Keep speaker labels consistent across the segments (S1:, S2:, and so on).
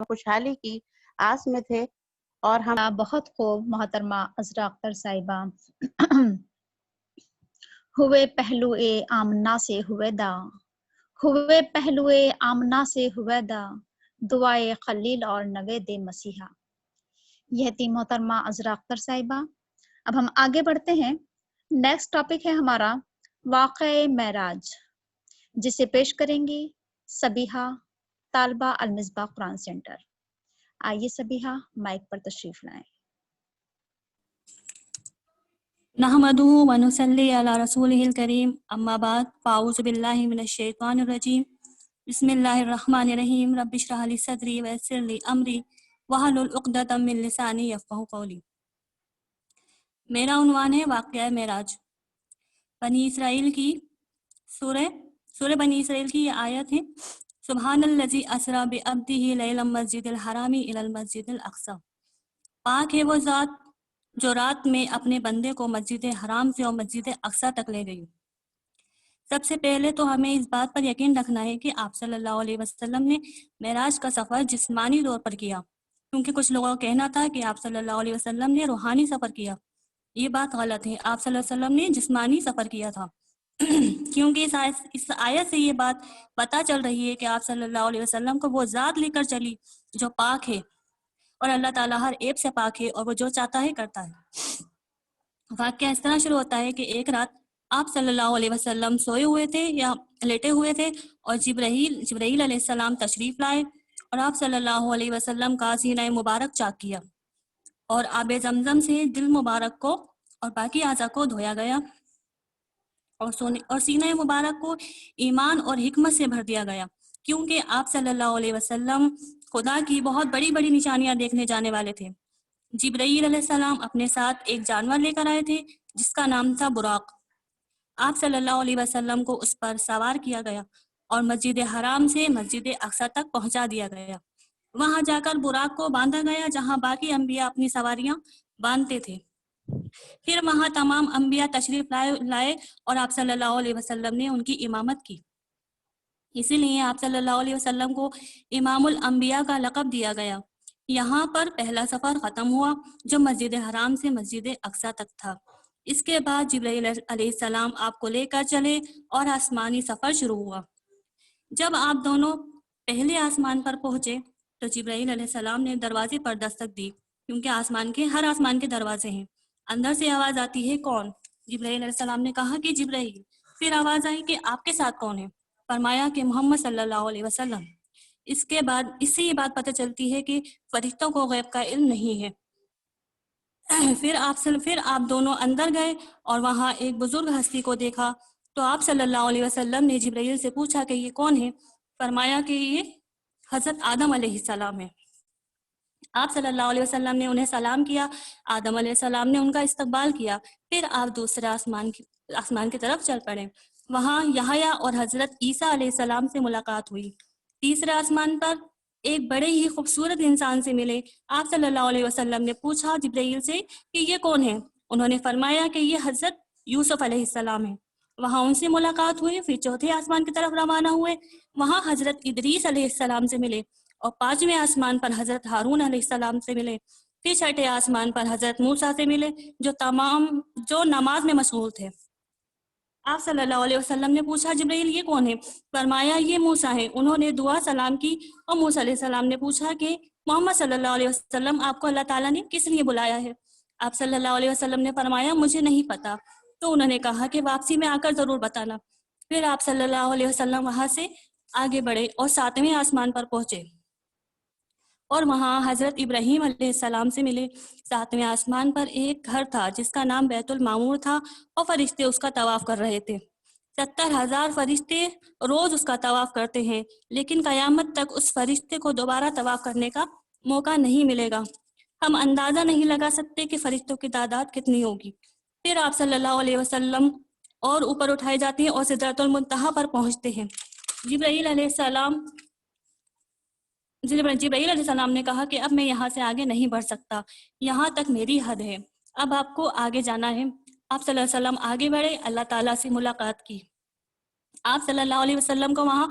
S1: خوشحالی کی آس میں تھے اور ہم
S2: بہت خوب محترمہ عذرا اختر صاحبہ ہوئے پہلو آمنہ سے ہویدا، ہوئے پہلو آمنہ سے ہویدا، دعائے خلیل اور نوید مسیحا۔ یہ تھی محترمہ عذرا اختر صاحبہ۔ اب ہم آگے بڑھتے ہیں۔ نیکسٹ ٹاپک ہے ہمارا واقعہ معراج، جسے پیش کریں گی صبیحہ، طالبہ المصباح قرآن سینٹر۔ آئیے صبیحہ، مائک پر تشریف لائیں۔
S3: نحمده ونصلی علی رسولہ الکریم، اما بعد فاعوذ باللہ من الشیطان الرجیم، بسم اللہ الرحمن الرحیم، رب اشرح لی صدری ویسر لی امری واحلل عقدۃ من لسانی یفقہوا قولی۔ میرا عنوان ہے واقعہ معراج۔ بنی اسرائیل کی سورہ بنی اسرائیل کی یہ آیت ہے، سبحان الذی اسری بعبدہ لیلا المسجد الحرام الی المسجد الاقصی۔ پاک ہے وہ ذات جو رات میں اپنے بندے کو مسجد حرام سے اور مسجد اقصی تک لے گئی۔ سب سے پہلے تو ہمیں اس بات پر یقین رکھنا ہے کہ آپ صلی اللہ علیہ وسلم نے معراج کا سفر جسمانی طور پر کیا، کیونکہ کچھ لوگوں کا کہنا تھا کہ آپ صلی اللہ علیہ وسلم نے روحانی سفر کیا۔ یہ بات غلط ہے، آپ صلی اللہ علیہ وسلم نے جسمانی سفر کیا تھا کیونکہ اس آیت سے یہ بات پتہ چل رہی ہے کہ آپ صلی اللہ علیہ وسلم کو وہ ذات لے کر چلی جو پاک ہے، اور اللہ تعالیٰ ہر عیب سے پاک ہے، اور وہ جو چاہتا ہے کرتا ہے۔ واقعہ اس طرح شروع ہوتا ہے کہ ایک رات آپ صلی اللہ علیہ وسلم سوئے ہوئے تھے یا لیٹے ہوئے تھے، اور جبرائیل علیہ السلام تشریف لائے اور آپ صلی اللہ علیہ وسلم کا سینہ مبارک چاک کیا، اور آب زمزم سے دل مبارک کو اور باقی اعضاء کو دھویا گیا، اور سینہ مبارک کو ایمان اور حکمت سے بھر دیا گیا، کیونکہ آپ صلی اللہ علیہ وسلم خدا کی بہت بڑی بڑی نشانیاں دیکھنے جانے والے تھے۔ جبرائیل علیہ السلام اپنے ساتھ ایک جانور لے کر آئے تھے جس کا نام تھا براق۔ آپ صلی اللہ علیہ وسلم کو اس پر سوار کیا گیا اور مسجد حرام سے مسجد اقصی تک پہنچا دیا گیا۔ وہاں جا کر براق کو باندھا گیا جہاں باقی انبیاء اپنی سواریاں باندھتے تھے۔ پھر وہاں تمام انبیاء تشریف لائے اور آپ صلی اللہ علیہ وسلم نے ان کی امامت کی، اسی لیے آپ صلی اللہ علیہ وسلم کو امام الانبیاء کا لقب دیا گیا۔ یہاں پر پہلا سفر ختم ہوا جو مسجد حرام سے مسجد اقصی تک تھا۔ اس کے بعد جبرائیل علیہ السلام آپ کو لے کر چلے اور آسمانی سفر شروع ہوا۔ جب آپ دونوں پہلے آسمان پر پہنچے تو جبرائیل علیہ السلام نے دروازے پر دستک دی، کیونکہ ہر آسمان کے دروازے ہیں۔ اندر سے آواز آتی ہے، کون؟ جبرائیل علیہ السلام نے کہا کہ جبرائیل۔ پھر آواز آئی کہ آپ کے ساتھ کون ہے؟ فرمایا کہ محمد صلی اللہ علیہ وسلم۔ اس سے یہ بات پتہ چلتی ہے کہ فرشتوں کو غیب کا علم نہیں ہے۔ پھر آپ دونوں اندر گئے اور وہاں ایک بزرگ ہستی کو دیکھا، تو آپ صلی اللہ علیہ وسلم نے جبرائیل سے پوچھا کہ یہ کون ہے؟ فرمایا کہ یہ حضرت آدم علیہ السلام ہے۔ آپ صلی اللہ علیہ وسلم نے انہیں سلام کیا، آدم علیہ السلام نے ان کا استقبال کیا۔ پھر آپ دوسرے آسمان کی طرف چل پڑے، وہاں یحییٰ اور حضرت عیسیٰ علیہ السلام سے ملاقات ہوئی۔ تیسرے آسمان پر ایک بڑے ہی خوبصورت انسان سے ملے۔ آپ صلی اللہ علیہ وسلم نے پوچھا جبرائیل سے کہ یہ کون ہے؟ انہوں نے فرمایا کہ یہ حضرت یوسف علیہ السلام ہے۔ وہاں ان سے ملاقات ہوئی۔ پھر چوتھے آسمان کی طرف روانہ ہوئے، وہاں حضرت ادریس علیہ السلام سے ملے، اور پانچویں آسمان پر حضرت ہارون علیہ السلام سے ملے۔ پھر چھٹے آسمان پر حضرت موسیٰ سے ملے جو نماز میں مشغول تھے۔ آپ صلی اللہ علیہ وسلم نے پوچھا جبرائیل یہ کون ہے؟ فرمایا یہ موسیٰ ہے۔ انہوں نے دعا سلام کی، اور موسیٰ علیہ السلام نے پوچھا کہ محمد صلی اللہ علیہ وسلم آپ کو اللہ تعالیٰ نے کس لیے بلایا ہے؟ آپ صلی اللہ علیہ وسلم نے فرمایا مجھے نہیں پتا۔ تو انہوں نے کہا کہ واپسی میں آ کر ضرور بتانا۔ پھر آپ صلی اللہ علیہ وسلم وہاں سے آگے بڑھے اور ساتویں آسمان پر پہنچے، اور وہاں حضرت ابراہیم علیہ السلام سے ملے۔ ساتویں آسمان پر ایک گھر تھا جس کا نام بیت المعمور تھا، اور فرشتے اس کا طواف کر رہے تھے۔ 70,000 فرشتے روز اس کا طواف کرتے ہیں، لیکن قیامت تک اس فرشتے کو دوبارہ طواف کرنے کا موقع نہیں ملے گا۔ ہم اندازہ نہیں لگا سکتے کہ فرشتوں کی تعداد کتنی ہوگی۔ پھر آپ صلی اللہ علیہ وسلم اور اوپر اٹھائے جاتے ہیں اور سدرۃ المنتہا پر پہنچتے ہیں۔ جبرائیل علیہ السلام نے کہا کہ اب میں یہاں سے آگے نہیں بڑھ سکتا، یہاں تک میری حد ہے، اب آپ کو آگے جانا ہے۔ آپ صلی اللہ علیہ وسلم آگے بڑھے، اللہ تعالیٰ سے ملاقات کی۔ آپ صلی اللہ علیہ وسلم کو وہاں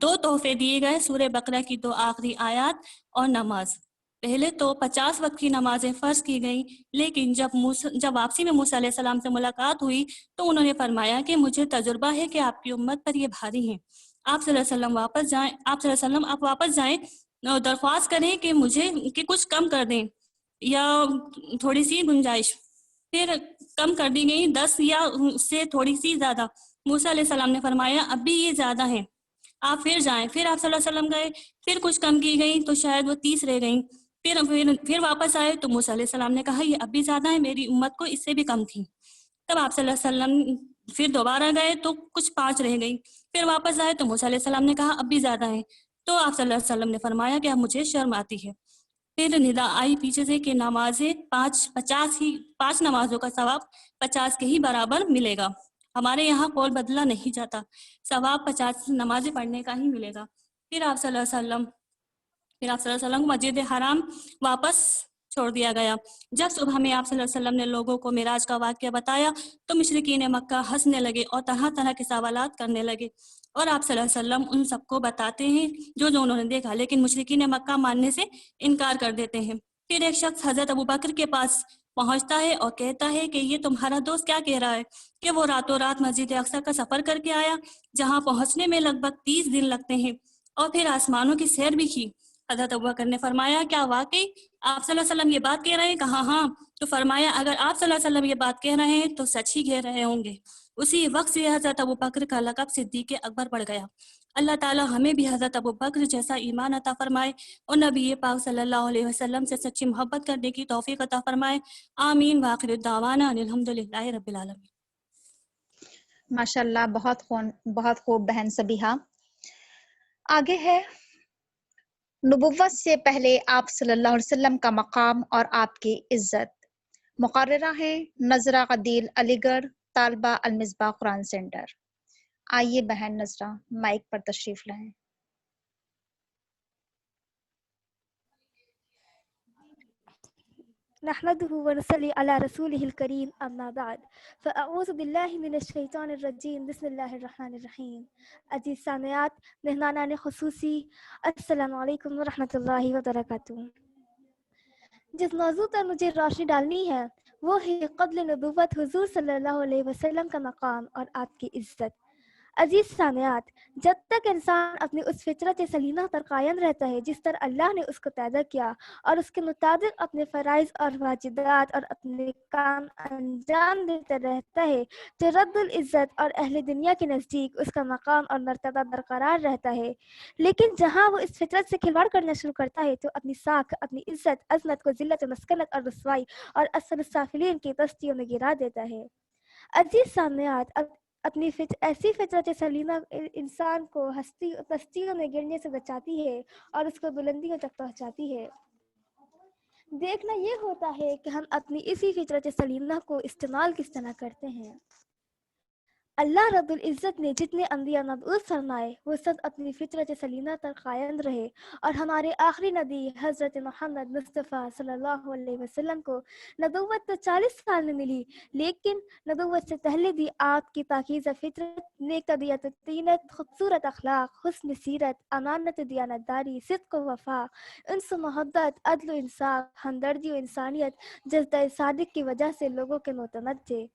S3: 2 تحفے دیے گئے، سورہ بقرہ کی 2 آخری آیات اور نماز۔ پہلے تو 50 وقت کی نمازیں فرض کی گئیں، لیکن جب واپسی میں موسیٰ علیہ السلام سے ملاقات ہوئی تو انہوں نے فرمایا کہ مجھے تجربہ ہے کہ آپ کی امت پر یہ بھاری ہیں، آپ صلی اللہ علیہ وسلم واپس جائیں، آپ صلی اللہ علیہ وسلم آپ واپس جائیں اور درخواست کریں کہ مجھے کہ کچھ کم کر دیں یا تھوڑی سی گنجائش۔ پھر کم کر دی گئی 10 یا اس سے تھوڑی سی زیادہ۔ موسیٰ علیہ السلام نے فرمایا اب بھی یہ زیادہ ہیں، آپ پھر جائیں۔ پھر آپ صلی اللہ علیہ وسلم گئے، پھر کچھ کم کی گئی تو شاید وہ 30 رہ گئیں۔ پھر واپس آئے تو موسیٰ علیہ السلام نے کہا یہ اب بھی زیادہ ہیں، میری امت کو اس سے بھی کم تھی۔ تب آپ صلی اللہ علیہ وسلم پھر دوبارہ گئے تو کچھ 5 رہ گئی۔ پھر واپس آئے تو موسیٰ علیہ السلام نے کہا اب بھی زیادہ ہیں، تو آپ صلی اللہ علیہ وسلم نے فرمایا کہ اب مجھے شرم آتی ہے۔ پھر ندا آئی پیچھے سے کہ نمازیں 5 نمازوں کا ثواب 50 کے ہی برابر ملے گا۔ ہمارے یہاں قول بدلا نہیں جاتا، ثواب 50 نمازیں پڑھنے کا ہی ملے گا۔ پھر آپ صلی اللہ علیہ وسلم کو مسجد حرام واپس چھوڑ دیا گیا۔ جب صبح میں آپ صلی اللہ علیہ وسلم نے لوگوں کو معراج کا واقعہ بتایا تو مشرکین مکہ ہنسنے لگے اور طرح طرح کے سوالات کرنے لگے، اور آپ صلی اللہ علیہ وسلم ان سب کو بتاتے ہیں جو انہوں نے دیکھا، لیکن مشرکین مکہ ماننے سے انکار کر دیتے ہیں۔ پھر ایک شخص حضرت ابوبکر کے پاس پہنچتا ہے اور کہتا ہے کہ یہ تمہارا دوست کیا کہہ رہا ہے کہ وہ راتوں رات مسجد اقصی کا سفر کر کے آیا، جہاں پہنچنے میں لگ بھگ 30 دن لگتے ہیں، اور پھر آسمانوں کی سیر بھی کی۔ حضرت ابوبکر نے فرمایا کیا واقعی آپ صلی اللہ علیہ وسلم یہ بات کہہ رہے ہیں؟ کہا ہاں۔ تو فرمایا اگر آپ صلی اللہ علیہ وسلم یہ بات کہہ رہے ہیں تو سچ ہی کہہ رہے ہوں گے۔ اسی وقت سے حضرت ابوبکر کا لقب صدیق اکبر پڑ گیا۔ اللہ تعالیٰ ہمیں بھی حضرت ابوبکر جیسا ایمان عطا فرمائے اور نبی پاک صلی اللہ علیہ وسلم سے سچی محبت کرنے کی توفیق عطا فرمائے۔ آمین۔ وآخر الدعوانا ان الحمدللہ رب العالمین۔
S2: ماشاء اللہ، بہت خوب بہن سبیحہ۔ آگے ہے نبوت سے پہلے آپ صلی اللہ علیہ وسلم کا مقام اور آپ کی عزت۔ مقررہ ہیں نذرہ قدیل، علی گڑھ، طالبہ المصباح قرآن سینٹر۔ آئیے بہن نذرہ مائک پر تشریف لائیں۔
S4: نحمده ونصلي على رسوله الكريم أما بعد فأعوذ بالله من الشیطان الرجیم بسم اللہ الرحمن الرحیم۔ عزیز سامعات، مہمانان خصوصی، السلام علیکم ورحمۃ اللہ وبرکاتہ۔ جس موضوع پر مجھے روشنی ڈالنی ہے وہ ہے قبل نبوت حضور صلی اللہ علیہ وسلم کا مقام اور آپ کی عزت۔ عزیز سامعات، جب تک انسان اپنی اس فطرت سلیمہ پر قائم رہتا ہے جس پر اللہ نے اس کو پیدا کیا اور اس کے مطابق اپنے فرائض اور واجبات اور اپنے کام انجام دیتا رہتا ہے تو رب العزت اور اہل دنیا کے نزدیک اس کا مقام اور مرتبہ برقرار رہتا ہے۔ لیکن جہاں وہ اس فطرت سے کھلواڑ کرنا شروع کرتا ہے تو اپنی ساکھ، اپنی عزت، عظمت کو ذلت و مسکنت اور رسوائی اور اسفل السافلین کی پستیوں میں گرا دیتا ہے۔ عزیز سامعات، اپنی ایسی فطرت سلیمہ انسان کو پستیوں میں گرنے سے بچاتی ہے اور اس کو بلندیوں تک پہنچاتی ہے۔ دیکھنا یہ ہوتا ہے کہ ہم اپنی اسی فطرت سلیمہ کو استعمال کس طرح کرتے ہیں۔ اللہ رب العزت نے جتنے انبیاء مبعوث فرمائے وہ سب اپنی فطرت سلیمہ پر قائم رہے، اور ہمارے آخری نبی حضرت محمد مصطفیٰ صلی اللہ علیہ وسلم کو نبوت تو 40 سال میں ملی، لیکن نبوت سے پہلے بھی آپ کی پاکیزہ فطرت، نیک طبیعت و طینت، خوبصورت اخلاق، حسن سیرت، امانت و دیانت داری، صدق و وفا، انس و محبت، عدل و انصاف، ہمدردی و انسانیت، جذبہ صادق کی وجہ سے لوگوں کے معتمد تھے۔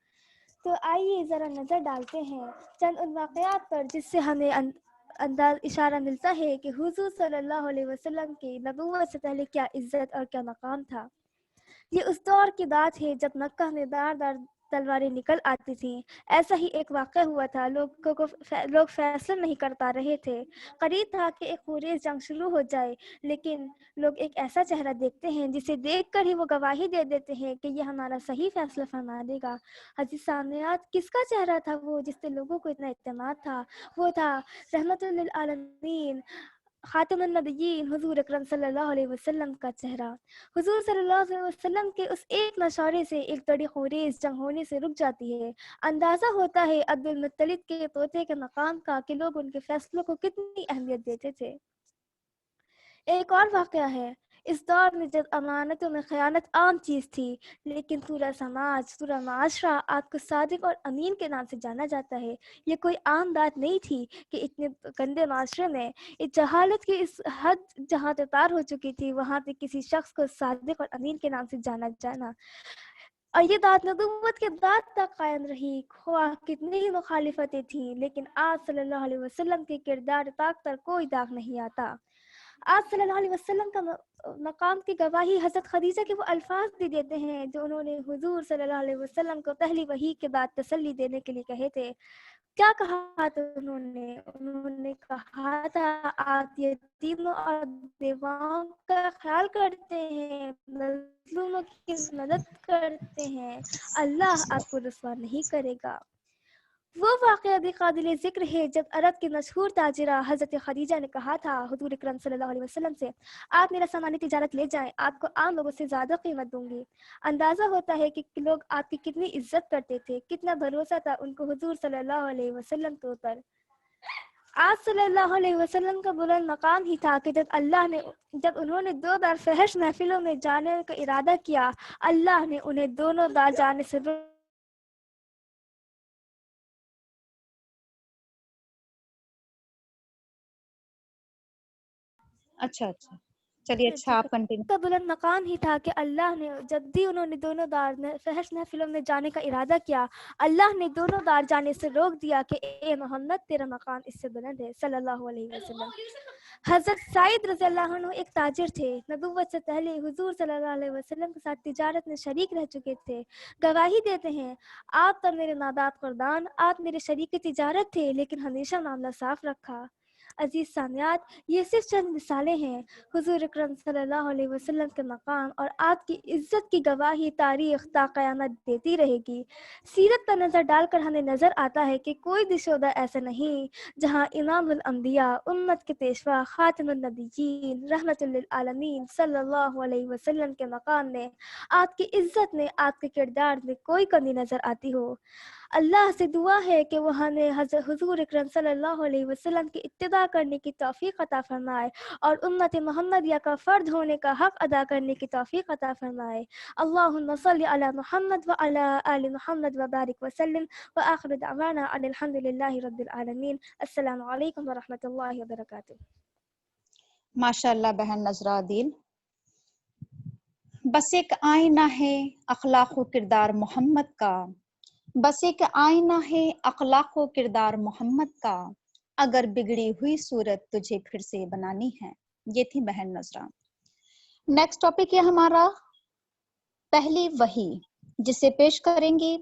S4: تو آئیے ذرا نظر ڈالتے ہیں چند ان واقعات پر جس سے ہمیں اشارہ ملتا ہے کہ حضور صلی اللہ علیہ وسلم کی نبوت سے پہلے کیا عزت اور کیا مقام تھا۔ یہ اس دور کی بات ہے جب مکہ میں بار بار تلواریں نکل آتی تھیں۔ ایسا ہی ایک واقعہ ہوا تھا، لوگ فیصلہ نہیں کر پا رہے تھے۔ قریب تھا کہ ایک خونریز جنگ شروع ہو جائے، لیکن لوگ ایک ایسا چہرہ دیکھتے ہیں جسے دیکھ کر ہی وہ گواہی دے دیتے ہیں کہ یہ ہمارا صحیح فیصلہ فرما دے گا۔ عزیز سامعات، کس کا چہرہ تھا وہ جس سے لوگوں کو اتنا اعتماد تھا؟ وہ تھا رحمت للعالمین، خاتم النبیین، حضور اکرم صلی اللہ علیہ وسلم کا چہرہ۔ حضور صلی اللہ علیہ وسلم کے اس ایک مشورے سے ایک بڑی خونریز جنگ ہونے سے رک جاتی ہے۔ اندازہ ہوتا ہے عبد المطلب کے طوطے کے مقام کا کہ لوگ ان کے فیصلوں کو کتنی اہمیت دیتے تھے۔ ایک اور واقعہ ہے، اس دور میں جب امانتوں میں خیانت عام چیز تھی، لیکن پورا سماج، پورا معاشرہ آپ کو صادق اور امین کے نام سے جانا جاتا ہے۔ یہ کوئی عام بات نہیں تھی کہ اتنے گندے معاشرے میں اس جہالت کی اس حد جہاں تار ہو چکی تھی، وہاں پہ کسی شخص کو صادق اور امین کے نام سے جانا جانا، اور یہ داد نبوت کے داد تک قائم رہی، خواہ کتنی ہی مخالفتیں تھیں، لیکن آج صلی اللہ علیہ وسلم کے کردار پاک پر کوئی داغ نہیں آتا۔ آج صلی اللہ علیہ وسلم کا مقام کی گواہی حضرت خدیجہ کے وہ الفاظ بھی دیتے ہیں جو انہوں نے حضور صلی اللہ علیہ وسلم کو پہلی وحی کے بعد تسلی دینے کے لیے کہے تھے۔ کیا کہا تھا انہوں نے کہا تھا آپ یتیموں اور بیواؤں کا خیال کرتے ہیں، مظلوموں کی مدد کرتے ہیں، اللہ آپ کو رسوا نہیں کرے گا۔ وہ واقعہ بھی قابل ذکر ہے جب عرب کی مشہور تاجرہ حضرت خدیجہ نے کہا تھا حضور اکرم صلی اللہ علیہ وسلم سے، آپ میرا سامان تجارت لے جائیں، آپ کو عام لوگوں سے زیادہ قیمت دوں گی۔ اندازہ ہوتا ہے کہ لوگ آپ کی کتنی عزت کرتے تھے، کتنا بھروسہ تھا ان کو حضور صلی اللہ علیہ وسلم کے اوپر۔ آج صلی اللہ علیہ وسلم کا بلند مقام ہی تھا کہ جب انہوں نے 2 بار فحش محفلوں میں جانے کا ارادہ کیا، اللہ نے انہیں دونوں بار جانے سے
S2: اچھا چلیے، اچھا آپ کنٹینیو۔
S4: کا بلند مقام ہی تھا کہ اللہ نے جب بھی انہوں نے دونوں بار فحش محفلوں میں جانے کا ارادہ کیا، اللہ نے دونوں بار جانے سے روک دیا کہ اے محمد تیرا مقام اس سے بلند ہے صلی اللہ علیہ وسلم۔ حضرت سعید رضی اللہ عنہ ایک تاجر تھے، نبوت سے پہلے حضور صلی اللہ علیہ وسلم کے ساتھ تجارت میں شریک رہ چکے تھے۔ گواہی دیتے ہیں، آپ پر میرے نادات قربان، آپ میرے شریک تجارت تھے لیکن ہمیشہ معاملہ صاف رکھا۔ عزیز سامعات، یہ صرف چند مثالیں ہیں۔ حضور اکرم صلی اللہ علیہ وسلم کے مقام اور آپ کی عزت کی گواہی تاریخ تا قیامت دیتی رہے گی۔ سیرت پر نظر ڈال کر ہمیں نظر آتا ہے کہ کوئی بھی شعبہ ایسا نہیں جہاں امام الانبیاء، امت کے پیشوا، خاتم النبیین، رحمت للعالمین صلی اللہ علیہ وسلم کے مقام میں، آپ کی عزت میں، آپ کے کردار میں کوئی کمی نظر آتی ہو۔ اللہ سے دعا ہے کہ وہ ہمیں حضور اکرم صلی اللہ علیہ وسلم کی اتباع کرنے کی توفیق عطا فرمائے اور امت محمدیہ کا فرد ہونے کا حق ادا کرنے کی توفیق عطا فرمائے۔ اللہم صلی علی محمد وعلی آل محمد وبارک وسلم، وآخر دعوانا ان الحمد للہ رب العالمین۔ السلام علیکم ورحمۃ اللہ وبرکاتہ۔
S2: ماشاء اللہ بہن نظرہ دین، بس ایک آئینہ ہے اخلاق و کردار محمد کا، بس ایک آئینہ ہے اخلاق و کردار محمد کا، اگر بگڑی ہوئی صورت تجھے پھر سے بنانی ہے۔ یہ تھی بہن نظرہ۔ نیکسٹ ٹاپک ہے ہمارا پہلی وحی، جسے پیش کریں گی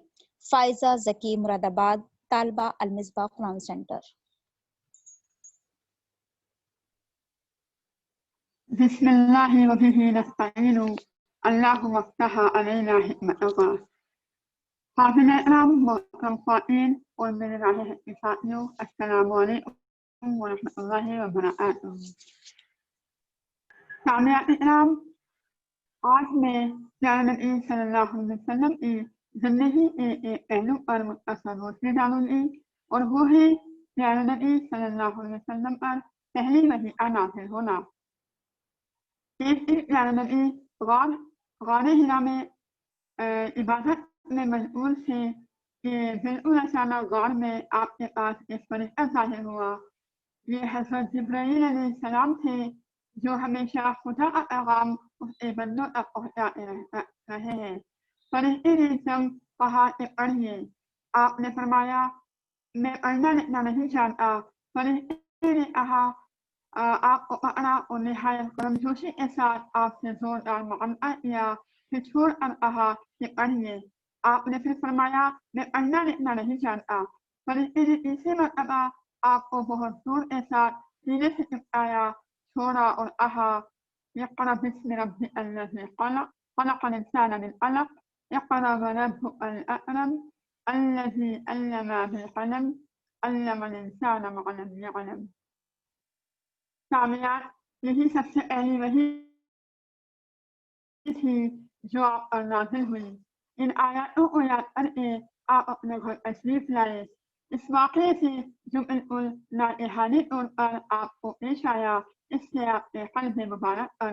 S2: فائزہ ذکی مراد آباد، طالبہ المصباح قرآن سینٹر۔
S5: بسم اللہ وبہ نستعین، اللہم افتح علینا حکمتک۔ حاضرین اکرام، محترم خواتین اور میرے راہ ساتھیوں، السلام علیکم ورحمۃ اللہ وبرکاتہ۔ سامعین اکرام، آج میں پیارے نبی صلی اللہ علیہ وسلم کی زندگی کے ایک پہلو پر مختصر روشنی ڈالوں گی، اور وہ ہے پیارے نبی صلی اللہ علیہ وسلم پر پہلی وحی کا نازل ہونا۔ ایک دن پیارے نبی غار ہرا میں عبادت میں مشغول تھے کہ بالکل اچانک غار میں آپ کے پاس ایک فرشتہ ظاہر ہوا۔ یہ حضرت جبرائیل علیہ السلام تھے جو ہمیشہ خدا کا پیغام اس کے بندوں تک پہنچاتے رہے ہیں۔ فرشتے نے جب کہا کہ پڑھیے، آپ نے فرمایا میں پڑھنا لکھنا نہیں چاہتا۔ فرشتے نے کہا آپ کو پکڑا اور نہایت گرمجوشی کے ساتھ آپ سے زوردار مقابلہ کیا، پھر چھوڑ کر کہا کہ پڑھیے۔ آپ نے پھر فرمایا میں پڑھنا لکھنا نہیں جانتا۔ فرشتے نے تیسری مرتبہ آپ کو بہت زور کے ساتھ سینے سے چپکایا، چھوڑا اور کہا اقرأ باسم ربک الذی خلق، خلق الانسان من علق، اقرأ وربک الاکرم الذی علم بالقلم، علم الانسان ما لم یعلم۔ سامعات، یہی سب سے پہلی وحی تھی جو آپ پر نازل ہوئی۔ ان آیاتوں کو یاد کر کے آپ اپنے گھر تشریف لائے۔ اس واقعے سے جو بالکل ناگہانی طور پر آپ کو پیش آیا، اس سے آپ کے قلب مبارک پر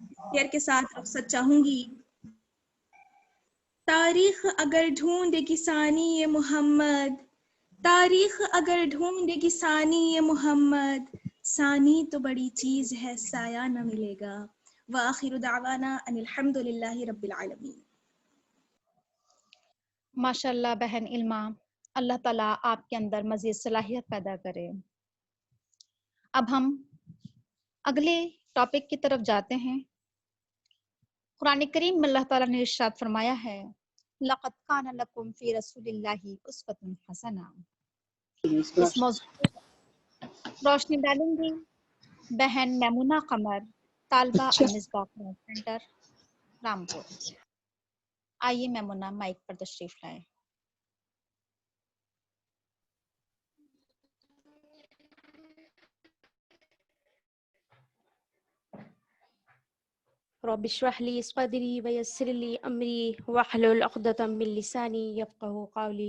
S6: شعر کے ساتھ رخصت چاہوں گی۔ تاریخ اگر ڈھونڈے گی ثانی یہ محمد، تاریخ اگر ڈھونڈے گی ثانی یہ محمد، ثانی تو بڑی چیز ہے سایہ نہ ملے گا۔ وآخر دعوانا ان الحمد للہ رب العالمین۔
S2: ماشاء اللہ بہن علما، اللہ تعالیٰ آپ کے اندر مزید صلاحیت پیدا کرے۔ اب ہم اگلے ٹاپک کی طرف جاتے ہیں۔ قرآن کریم میں اللہ تعالیٰ نے ارشاد فرمایا ہے لَقَدْ كَانَ لَكُمْ فِي رَسُولِ اللَّهِ أُسْوَةٌ حَسَنَةٌ۔ اس موضوع پر روشنی ڈالیں گی بہن میمونہ قمر، طالبہ المصباح سینٹر رامپور۔ آئیے میمونہ مائک پر تشریف لائیں۔
S7: رب اشرح لي صدري ويسر لي أمري واحلل عقدة من لساني يفقهوا قولي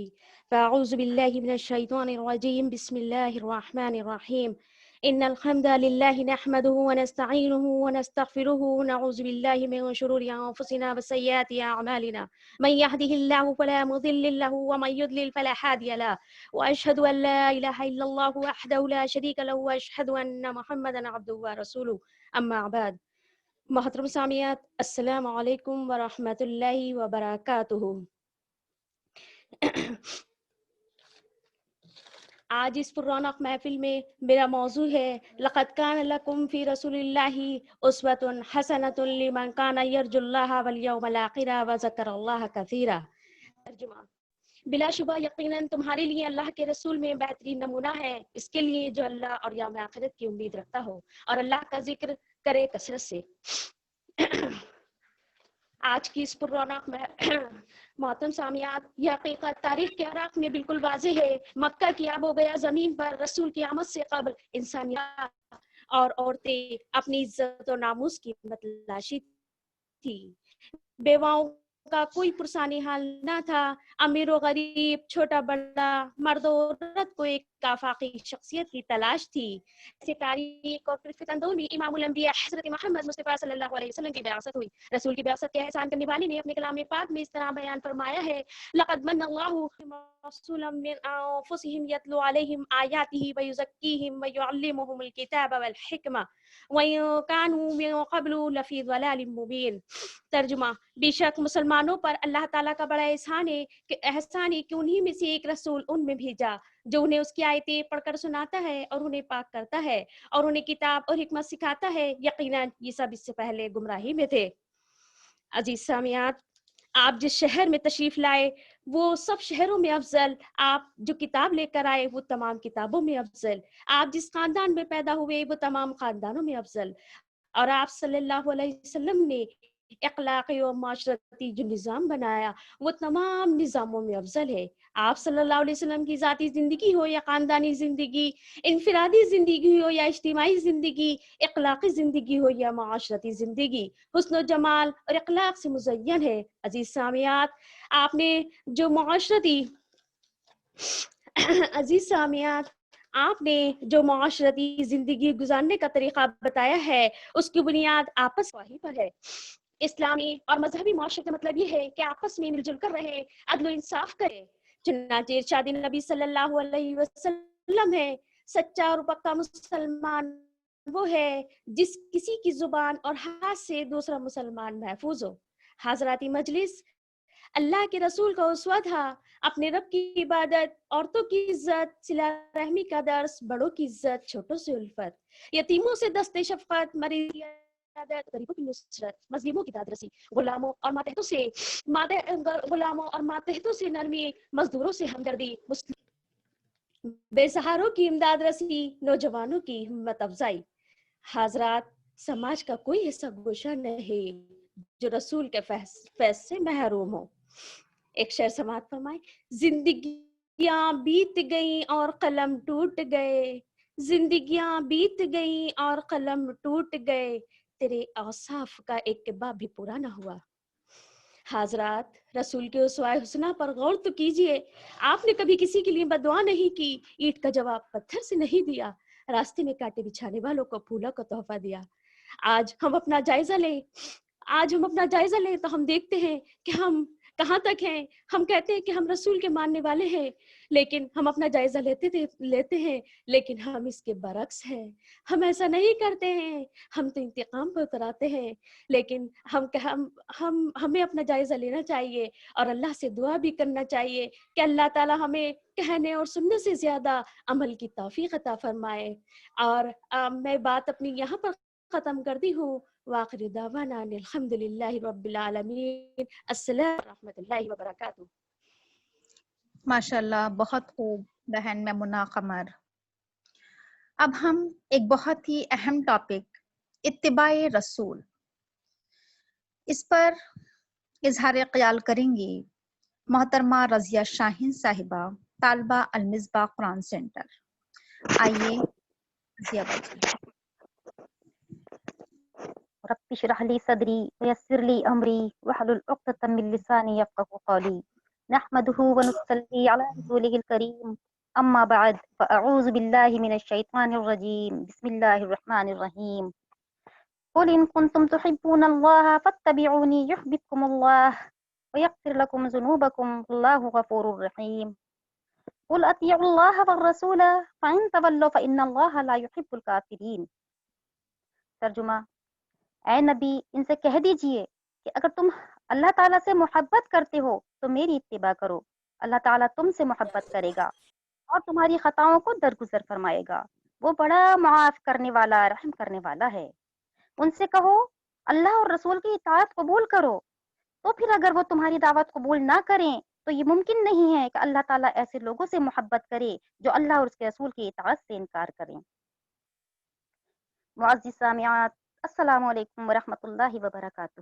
S7: فأعوذ بالله من الشيطان الرجيم بسم الله الرحمن الرحيم إن الحمد لله نحمده ونستعينه ونستغفره ونعوذ بالله من شرور أنفسنا وسيئات أعمالنا من يهده الله فلا مضل له ومن يضلل فلا هادي له وأشهد أن لا إله إلا الله وحده لا شريك له وأشهد أن محمدا عبده ورسوله أما بعد۔ محترم سامعات، السلام علیکم ورحمۃ اللہ وبرکاتہ۔ آج اس پررونق محفل میں میرا موضوع ہے لقد کان لکم فی رسول اللہ اسوۃ حسنۃ لمن کان یرجو اللہ والیوم الآخر وذکر اللہ کثیرا۔ ترجمہ: بلا شبہ یقیناً تمہارے لیے اللہ کے رسول میں بہترین نمونہ ہے اس کے لیے جو اللہ اور یوم آخرت کی امید رکھتا ہو اور اللہ کا ذکر کرے کثرت سے۔ آج کی اس پررونق میں محترم سامعات، یہ حقیقت تاریخ کے عراق میں بالکل واضح ہے۔ مکہ کی آب و گیا زمین پر رسول کی آمد سے قبل انسانیت اور عورتیں اپنی عزت و ناموس کی متلاشی تھی۔ بیواؤں کا کوئی پرسانی حال نہ تھا۔ امیر و غریب، چھوٹا بڑا، مرد و عورت کو ایک آفاقی شخصیت کی تلاش تھی۔ ایسی تاریخ اور پرفتن اندور میں امام الانبیاء حضرت محمد مصطفیٰ صلی اللہ علیہ وسلم کی بعثت ہوئی۔ رسول کی بعثت کے احسان کرنے والی نے اپنے کلام پاک میں اس طرح بیان فرمایا ہے لقد من اللہ رسولا من انفسهم يتلو عليهم آیاته ويزكيهم ويعلمهم الكتاب والحکمہ وَإِن كَانُوا مِن قَبْلُ لَفِي ضَلَالٍ مُبِينٍ۔ ترجمہ: بے شک مسلمانوں پر اللہ تعالیٰ کا بڑا احسان ہے کہ انہی میں سے ایک رسول ان میں بھیجا جو انہیں اس کی آیتیں پڑھ کر سناتا ہے اور انہیں پاک کرتا ہے اور انہیں کتاب اور حکمت سکھاتا ہے۔ یقیناً یہ سب اس سے پہلے گمراہی میں تھے۔ عزیز سامعات، آپ جس شہر میں تشریف لائے وہ سب شہروں میں افضل، آپ جو کتاب لے کر آئے وہ تمام کتابوں میں افضل، آپ جس خاندان میں پیدا ہوئے وہ تمام خاندانوں میں افضل، اور آپ صلی اللہ علیہ وسلم نے اخلاقی و معاشرتی جو نظام بنایا وہ تمام نظاموں میں افضل ہے۔ آپ صلی اللہ علیہ وسلم کی ذاتی زندگی ہو یا خاندانی زندگی، انفرادی زندگی ہو یا اجتماعی زندگی، اخلاقی زندگی ہو یا معاشرتی زندگی، حسن و جمال اور اخلاق سے مزین ہے۔ عزیز سامعات، آپ نے جو معاشرتی زندگی گزارنے کا طریقہ بتایا ہے اس کی بنیاد آپس پر ہے۔ اسلامی اور مذہبی معاشرے کا مطلب یہ ہے کہ آپس میں مل جل کر رہے، عدل و انصاف کرے۔ چنانچہ ارشاد نبی صلی اللہ علیہ وسلم ہے سچا اور پکا مسلمان وہ ہے جس کسی کی زبان اور ہاتھ سے دوسرا مسلمان محفوظ ہو۔ حضرات مجلس، اللہ کے رسول کا اسوہ تھا، اپنے رب کی عبادت، عورتوں کی عزت، صلہ رحمی کا درس، بڑوں کی عزت، چھوٹوں سے الفت، یتیموں سے دست شفقت، مریض کی عیادت، غریبوں کی نصرت، مظلوموں کی دادرسی، غلاموں اور ماتحتوں سے نرمی، مزدوروں سے ہمدردی، بے سہاروں کی امداد رسی، نوجوانوں کی ہمت افزائی۔ حضرات، سماج کا کوئی حصہ گوشہ نہیں جو رسول کے فیض سے محروم ہو۔ ایک شعر سماعت فرمائیں۔ زندگیاں بیت گئیں اور قلم ٹوٹ گئے، زندگیاں بیت گئیں اور قلم ٹوٹ گئے، تیرے اوصاف کا ایک باب بھی پورا نہ ہوا۔ حضرات، رسول کے اسوہ حسنہ پر غور تو کیجئے۔ آپ نے کبھی کسی کے لیے بددعا نہیں کی، اینٹ کا جواب پتھر سے نہیں دیا، راستے میں کانٹے بچھانے والوں کو پھولوں کا تحفہ دیا۔ آج ہم اپنا جائزہ لیں تو ہم دیکھتے ہیں کہ ہم کہاں تک ہیں. ہم کہتے ہیں کہ ہم رسول کے ماننے والے ہیں، لیکن ہم اپنا جائزہ لیتے ہیں لیکن ہم اس کے برعکس ہیں. ہم ایسا نہیں کرتے ہیں، ہم تو انتقام پر اتراتے ہیں. لیکن ہمیں اپنا جائزہ لینا چاہیے اور اللہ سے دعا بھی کرنا چاہیے کہ اللہ تعالی ہمیں کہنے اور سننے سے زیادہ عمل کی توفیق عطا فرمائے. اور میں بات اپنی یہاں پر ختم کرتی ہوں. وآخر دعوانا ان الحمدللہ رب العالمین. السلام ورحمۃ اللہ وبرکاتہ.
S2: ماشاء اللہ، بہت خوب بہن میمونہ قمر. اب ہم ایک بہت ہی اہم ٹاپک اتباع رسول، اس پر اظہار خیال کریں گی محترمہ رضیہ شاہین صاحبہ، طالبہ المصباح قرآن سینٹر. آئیے رضیہ باجی.
S8: رب اشرح لي صدري ويسر لي أمري واحلل عقدة من لساني يفقهوا قولي نحمده ونصلي على رسوله الكريم أما بعد فأعوذ بالله من الشيطان الرجيم بسم الله الرحمن الرحيم قل إن كنتم تحبون الله فاتبعوني يحببكم الله ويغفر لكم ذنوبكم والله غفور رحيم قل أطيعوا الله والرسول فإن تولوا فإن الله لا يحب الكافرين. ترجمہ: اے نبی، ان سے کہہ دیجئے کہ اگر تم اللہ تعالیٰ سے محبت کرتے ہو تو میری اتباع کرو. اللہ تعالیٰ تم سے محبت کرے گا اور تمہاری خطاؤں کو درگزر فرمائے گا. وہ بڑا معاف کرنے والا، رحم کرنے والا ہے. ان سے کہو اللہ اور رسول کی اطاعت قبول کرو. تو پھر اگر وہ تمہاری دعوت قبول نہ کریں تو یہ ممکن نہیں ہے کہ اللہ تعالیٰ ایسے لوگوں سے محبت کرے جو اللہ اور اس کے رسول کی اطاعت سے انکار کریں. معزز سامعات، السلام علیکم ورحمۃ اللہ وبرکاتہ.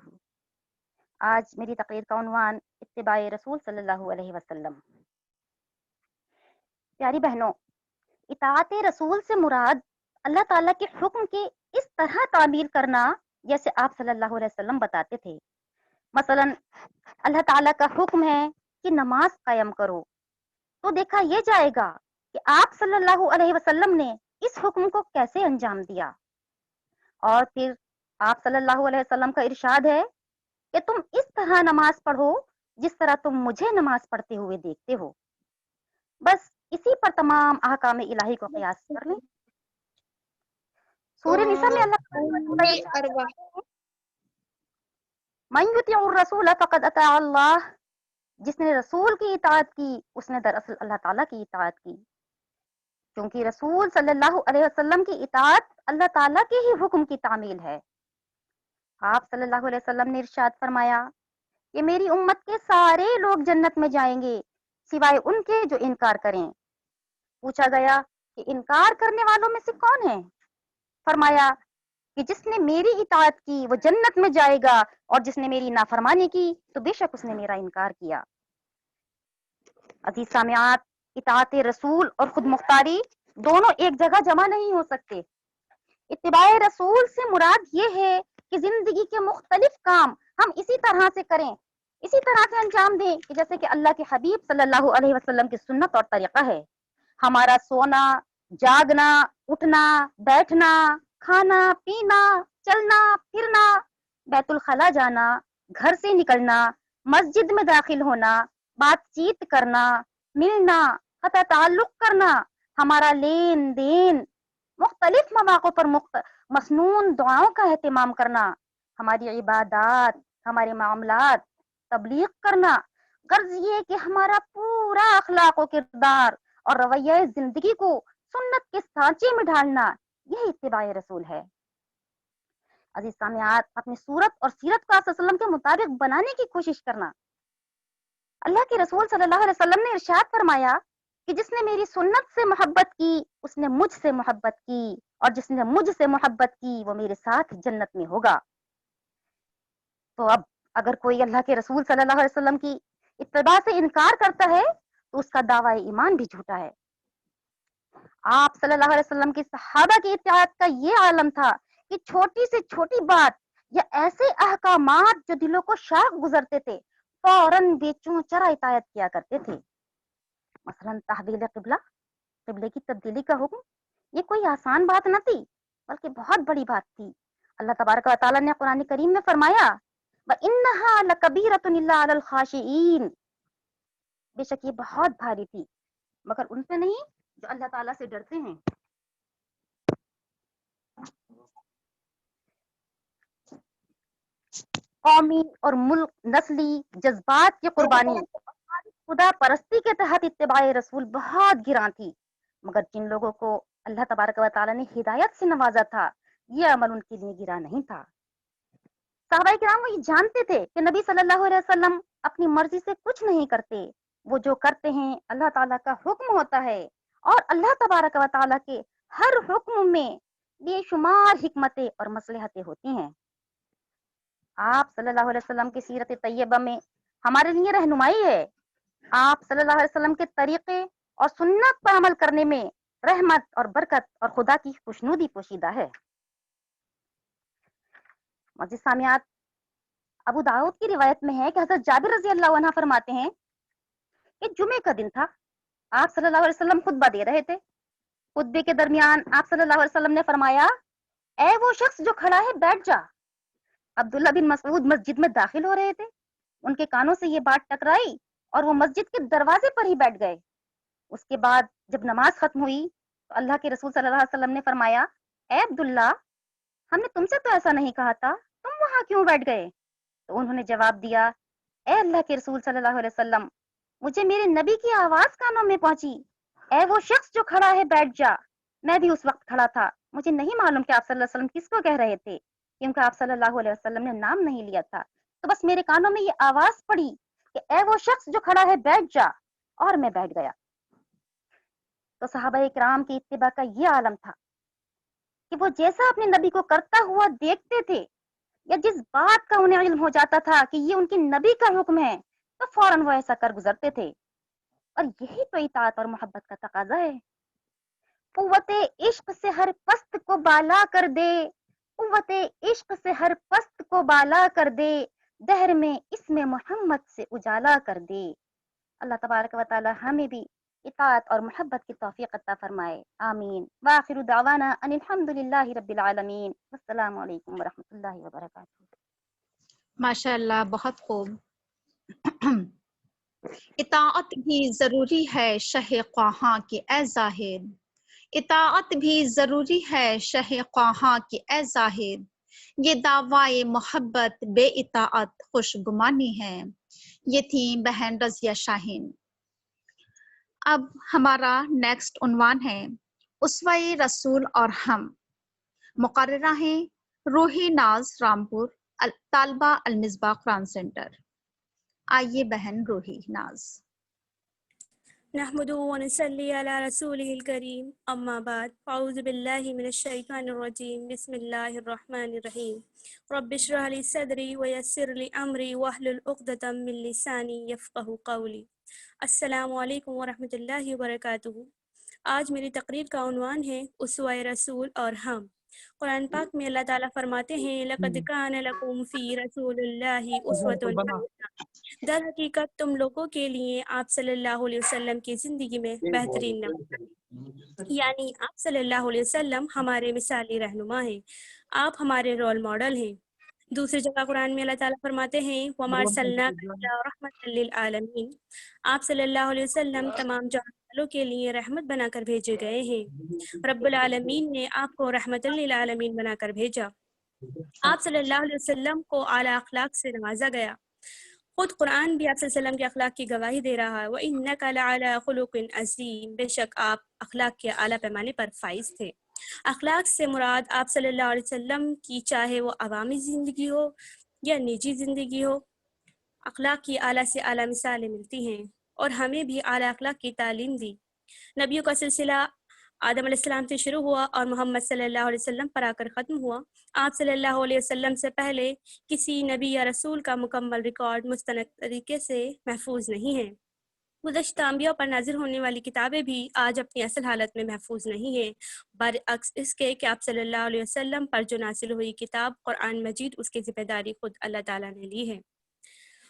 S8: آج میری تقریر کا عنوان اتباع رسول صلی اللہ علیہ وسلم. پیاری بہنوں، اطاعت رسول سے مراد اللہ تعالیٰ کے حکم کی اس طرح تعمیل کرنا جیسے آپ صلی اللہ علیہ وسلم بتاتے تھے. مثلا اللہ تعالیٰ کا حکم ہے کہ نماز قائم کرو، تو دیکھا یہ جائے گا کہ آپ صلی اللہ علیہ وسلم نے اس حکم کو کیسے انجام دیا. اور پھر آپ صلی اللہ علیہ وسلم کا ارشاد ہے کہ تم اس طرح نماز پڑھو جس طرح تم مجھے نماز پڑھتے ہوئے دیکھتے ہو. بس اسی پر تمام احکام الہی کو قیاس کر لیں. سورہ نساء میں اللہ من یطیع الرسول فقد اطاع اللہ، جس نے رسول کی اطاعت کی اس نے دراصل اللہ تعالیٰ کی اطاعت کی، کیونکہ رسول صلی اللہ علیہ وسلم کی اطاعت اللہ تعالیٰ کے ہی حکم کی تعمیل ہے. آپ صلی اللہ علیہ وسلم نے ارشاد فرمایا کہ میری امت کے سارے لوگ جنت میں جائیں گے سوائے ان کے جو انکار کریں. پوچھا گیا کہ انکار کرنے والوں میں سے کون ہیں؟ فرمایا کہ جس نے میری اطاعت کی وہ جنت میں جائے گا اور جس نے میری نافرمانی کی تو بے شک اس نے میرا انکار کیا. عزیز سامعات، اطاعت رسول اور خود مختاری دونوں ایک جگہ جمع نہیں ہو سکتے. اتباع رسول سے مراد یہ ہے کہ زندگی کے مختلف کام ہم اسی طرح سے کریں، اسی طرح سے انجام دیں کہ جیسے کہ اللہ کے حبیب صلی اللہ علیہ وسلم کی سنت اور طریقہ ہے. ہمارا سونا، جاگنا، اٹھنا، بیٹھنا، کھانا، پینا، چلنا پھرنا، بیت الخلا جانا، گھر سے نکلنا، مسجد میں داخل ہونا، بات چیت کرنا، ملنا، قطع تعلق کرنا، ہمارا لین دین، مختلف مواقع پر مسنون دعاؤں کا اہتمام کرنا، ہماری عبادات، ہمارے معاملات، تبلیغ کرنا. غرض یہ کہ ہمارا پورا اخلاق و کردار اور رویہ زندگی کو سنت کے سانچے میں ڈھالنا، یہ اتباع رسول ہے. عزیز سامعات، اپنی صورت اور سیرت کو آپ صلی اللہ علیہ وسلم کے مطابق بنانے کی کوشش کرنا. اللہ کے رسول صلی اللہ علیہ وسلم نے ارشاد فرمایا کہ جس نے میری سنت سے محبت کی اس نے مجھ سے محبت کی اور جس نے مجھ سے محبت کی وہ میرے ساتھ جنت میں ہوگا. تو اب اگر کوئی اللہ کے رسول صلی اللہ علیہ وسلم کی اتباع سے انکار کرتا ہے تو اس کا دعویٰ ایمان بھی جھوٹا ہے. آپ صلی اللہ علیہ وسلم کی صحابہ کی اطاعت کا یہ عالم تھا کہ چھوٹی سے چھوٹی بات یا ایسے احکامات جو دلوں کو شاق گزرتے تھے فوراً بے چوں چرا اطاعت کیا کرتے تھے. مثلاً تحویل قبلہ، قبلے کی تبدیلی کا حکم، یہ کوئی آسان بات نہ تھی بلکہ بہت بڑی بات تھی. اللہ تبارک و تعالیٰ نے قرآن کریم میں فرمایا وَإِنَّهَا لَكَبِيرَةٌ إِلَّا عَلَى الْخَاشِعِينَ، بے شک یہ بہت بھاری تھی مگر ان پہ نہیں جو اللہ تعالیٰ سے ڈرتے ہیں۔ قومی اور ملک نسلی جذبات کی قربانی خدا پرستی کے تحت اتباع رسول بہت گراں تھی، مگر جن لوگوں کو اللہ تبارک و تعالیٰ نے ہدایت سے نوازا تھا یہ عمل ان کے لیے گراں نہیں تھا۔ صحابہ کرام وہ یہ جانتے تھے کہ نبی صلی اللہ علیہ وسلم اپنی مرضی سے کچھ نہیں کرتے، وہ جو کرتے ہیں اللہ تعالیٰ کا حکم ہوتا ہے، اور اللہ تبارک و تعالیٰ کے ہر حکم میں بے شمار حکمتیں اور مصلحتیں ہوتی ہیں۔ آپ صلی اللہ علیہ وسلم کی سیرت طیبہ میں ہمارے لیے رہنمائی ہے۔ آپ صلی اللہ علیہ وسلم کے طریقے اور سنت پر عمل کرنے میں رحمت اور برکت اور خدا کی خوشنودی پوشیدہ ہے۔ معزز سامعات، ابو داؤد کی روایت میں ہے کہ حضرت جابر رضی اللہ عنہ فرماتے ہیں کہ جمعے کا دن تھا، آپ صلی اللہ علیہ وسلم خطبہ دے رہے تھے۔ خطبے کے درمیان آپ صلی اللہ علیہ وسلم نے فرمایا اے وہ شخص جو کھڑا ہے بیٹھ جا۔ عبداللہ بن مسعود مسجد میں داخل ہو رہے تھے، ان کے کانوں سے یہ بات ٹکرائی اور وہ مسجد کے دروازے پر ہی بیٹھ گئے۔ اس کے بعد جب نماز ختم ہوئی تو اللہ کے رسول صلی اللہ علیہ وسلم نے فرمایا اے عبداللہ، ہم نے تم سے تو ایسا نہیں کہا تھا، تم وہاں کیوں بیٹھ گئے؟ تو انہوں نے جواب دیا اے اللہ کے رسول صلی اللہ علیہ وسلم، مجھے میرے نبی کی آواز کانوں میں پہنچی، اے وہ شخص جو کھڑا ہے بیٹھ جا۔ میں بھی اس وقت کھڑا تھا، مجھے نہیں معلوم کہ آپ صلی اللہ علیہ وسلم کس کو کہہ رہے تھے، کیونکہ آپ صلی اللہ علیہ وسلم نے نام نہیں لیا تھا، تو بس میرے کانوں میں یہ آواز پڑی کہ اے وہ شخص جو کھڑا ہے بیٹھ جا، اور میں بیٹھ گیا۔ تو صحابہ کرام کی اتباع کا یہ عالم تھا کہ وہ جیسا اپنے نبی کو کرتا ہوا دیکھتے تھے یا جس بات کا انہیں علم ہو جاتا تھا کہ یہ ان کے نبی کا حکم ہے تو فوراً وہ ایسا کر گزرتے تھے، اور یہی تو اطاعت اور محبت کا تقاضا ہے۔ قوت عشق سے ہر پست کو بالا کر دے، قوت عشق سے ہر پست کو بالا کر دے، دہر میں اسم محمد سے اجالا کر دے۔ اللہ تبارک و تعالی ہمیں بھی اطاعت اور محبت کی توفیق عطا فرمائے، آمین۔ وآخر دعوانا ان الحمدللہ رب العالمین، السلام علیکم ورحمۃ اللہ وبرکاتہ۔
S2: ماشاء اللہ، بہت خوب۔ اطاعت بھی ضروری ہے شہ خواہاں کے اے زاہد، اطاعت بھی ضروری ہے شہ خواہاں کے اے زاہد، یہ دعوی محبت بے اطاعت خوش گمانی ہے۔ یہ تھی بہن رضیہ شاہین۔ اب ہمارا نیکسٹ عنوان ہے اسوہ رسول اور ہم۔ مقررہ ہیں روحی ناز رامپور، طالبہ المصباح قرآن سینٹر۔ آئیے بہن روحی ناز۔
S3: نحمده ونصلي على رسوله الكريم اما بعد اعوذ بالله من الشيطان الرجيم بسم الله الرحمن الرحيم رب اشرح لي صدري ويسر لي امري واحلل عقدة من لساني يفقهوا قولي۔ السلام علیکم ورحمۃ اللہ وبرکاتہ۔ آج میری تقریر کا عنوان ہے اسوہ رسول اور ہم۔ قرآن پاک میں اللہ تعالیٰ فرماتے ہیں لقد کان لکم فی رسول اللہ اسوۃ حسنہ، در حقیقت تم لوگوں کے لیے آپ صلی اللہ علیہ وسلم کی زندگی میں بہترین نمونہ ہے، یعنی آپ صلی اللہ علیہ وسلم ہمارے مثالی رہنما ہیں، آپ ہمارے رول ماڈل ہیں۔ دوسری جگہ قرآن میں اللہ تعالیٰ فرماتے ہیں وَمَا أَرْسَلْنَاكَ إِلَّا رَحْمَةً لِّلْعَالَمِينَ، آپ صلی اللہ علیہ وسلم تمام جہان والوں کے لیے رحمت بنا کر بھیجے گئے ہیں۔ رب العالمین نے آپ کو رحمت للعالمین بنا کر بھیجا۔ آپ صلی اللہ علیہ وسلم کو اعلیٰ اخلاق سے نوازا گیا۔ خود قرآن بھی آپ صلی اللہ علیہ وسلم کے اخلاق کی گواہی دے رہا ہے وَإِنَّكَ لَعَلَىٰ خُلُقٍ عَظِيمٍ، بے شک آپ اخلاق کے اعلیٰ پیمانے پر فائز تھے۔ اخلاق سے مراد آپ صلی اللہ علیہ وسلم کی چاہے وہ عوامی زندگی ہو یا نجی زندگی ہو، اخلاق کی اعلیٰ سے اعلیٰ مثالیں ملتی ہیں، اور ہمیں بھی اعلیٰ اخلاق کی تعلیم دی۔ نبیوں کا سلسلہ آدم علیہ السلام سے شروع ہوا اور محمد صلی اللہ علیہ وسلم پر آ کر ختم ہوا۔ آپ صلی اللہ علیہ وسلم سے پہلے کسی نبی یا رسول کا مکمل ریکارڈ مستند طریقے سے محفوظ نہیں ہے۔ گزشتہ انبیاء پر نازل ہونے والی کتابیں بھی آج اپنی اصل حالت میں محفوظ نہیں ہیں، برعکس اس کے کہ آپ صلی اللہ علیہ وسلم پر جو نازل ہوئی کتاب قرآن مجید، اس کی ذمہ داری خود اللہ تعالیٰ نے لی ہے۔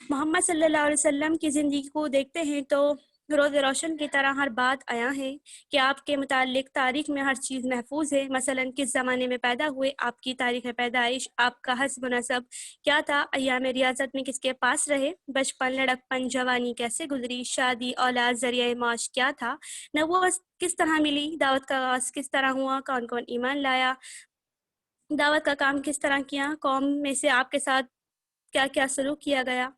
S3: محمد صلی اللہ علیہ وسلم کی زندگی کو دیکھتے ہیں تو روز روشن کی طرح ہر بات آیا ہے کہ آپ کے متعلق تاریخ میں ہر چیز محفوظ ہے. مثلا کس زمانے میں پیدا ہوئے، آپ کی تاریخ پیدائش، آپ کا حسب و نسب کیا تھا، ایام ریاضت میں کس کے پاس رہے، بچپن، لڑکپن، جوانی کیسے گزری، شادی، اولاد، ذریعہ معاش کیا تھا، نبوت کس طرح ملی، دعوت کا آغاز کس طرح ہوا، کون کون ایمان لایا، دعوت کا کام کس طرح کیا، قوم میں سے آپ کے ساتھ کیا کیا سلوک کیا گیا،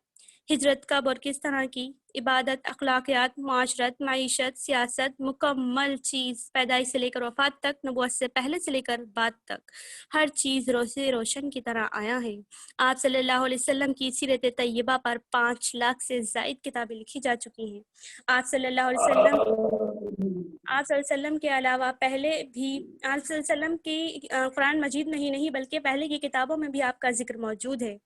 S3: ہجرت کب اور کس طرح کی، عبادت، اخلاقیات، معاشرت، معیشت، سیاست، مکمل چیز پیدائش سے لے کر وفات تک، نبوت سے پہلے سے لے کر بعد تک ہر چیز روشن روشن کی طرح آیا ہے. آپ صلی اللہ علیہ وسلم کی سیرت طیبہ پر 5 لاکھ سے زائد کتابیں لکھی جا چکی ہیں. آپ صلی اللہ علیہ وسلم کے علاوہ پہلے بھی آپ صلی اللہ علیہ وسلم کی قرآن مجید میں ہی نہیں بلکہ پہلے کی کتابوں میں بھی آپ کا ذکر موجود ہے.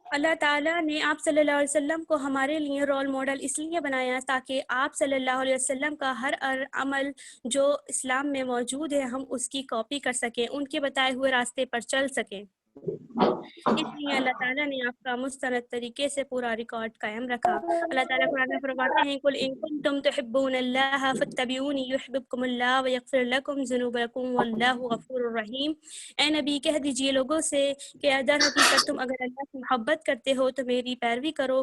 S3: اللہ تعالیٰ نے آپ صلی اللہ علیہ وسلم کو ہمارے لیے رول ماڈل اس لیے بنایا تاکہ آپ صلی اللہ علیہ وسلم کا ہر عمل جو اسلام میں موجود ہے ہم اس کی کاپی کر سکیں، ان کے بتائے ہوئے راستے پر چل سکیں. اس لیے اللہ تعالیٰ نے آپ کا مستند طریقے سے پورا ریکارڈ قائم رکھا. اللہ تعالیٰ قرآن میں فرماتے ہیں قل ان کنتم تحبون اللہ فاتبعونی یحببکم اللہ ویغفر لکم ذنوبکم واللہ غفور الرحیم. اے نبی کہہ دیجئے لوگوں سے کہ در حقیقت تم اگر اللہ سے محبت کرتے ہو تو میری پیروی کرو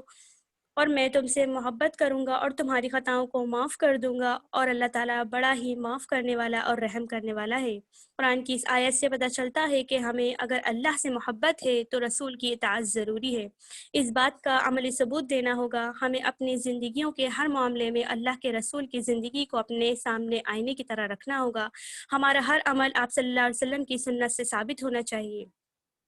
S3: اور میں تم سے محبت کروں گا اور تمہاری خطاؤں کو معاف کر دوں گا، اور اللہ تعالیٰ بڑا ہی معاف کرنے والا اور رحم کرنے والا ہے. قرآن کی اس آیت سے پتہ چلتا ہے کہ ہمیں اگر اللہ سے محبت ہے تو رسول کی اطاعت ضروری ہے. اس بات کا عملی ثبوت دینا ہوگا. ہمیں اپنی زندگیوں کے ہر معاملے میں اللہ کے رسول کی زندگی کو اپنے سامنے آئینے کی طرح رکھنا ہوگا. ہمارا ہر عمل آپ صلی اللہ علیہ وسلم کی سنت سے ثابت ہونا چاہیے.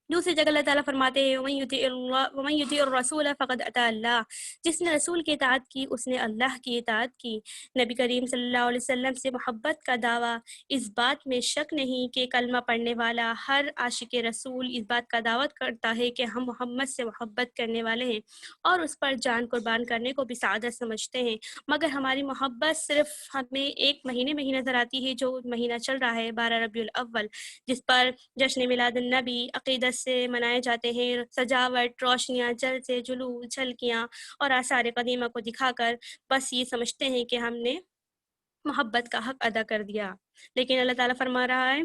S3: دوسری جگہ اللہ تعالیٰ فرماتے ہیں وَمَن يُطِعِ الرَّسُولَ فَقَدْ أَطَاعَ اللَّهَ، جس نے رسول کی اطاعت کی اس نے اللہ کی اطاعت کی. نبی کریم صلی اللہ علیہ وسلم سے محبت کا دعویٰ، اس بات میں شک نہیں کہ کلمہ پڑھنے والا ہر عاشق رسول اس بات کا دعوت کرتا ہے کہ ہم محمد سے محبت کرنے والے ہیں اور اس پر جان قربان کرنے کو بھی سعادت سمجھتے ہیں. مگر ہماری محبت صرف ہمیں ایک مہینے میں ہی نظر آتی ہے جو مہینہ چل رہا ہے 12 ربیع الاول، جس پر جشن میلاد النبی عقیدت سے منائے جاتے ہیں. سجاوٹ، روشنیاں، جلسے، جلوس، جھلکیاں اور آثار قدیمہ کو دکھا کر بس یہ سمجھتے ہیں کہ ہم نے محبت کا حق ادا کر دیا. لیکن اللہ تعالیٰ فرما رہا ہے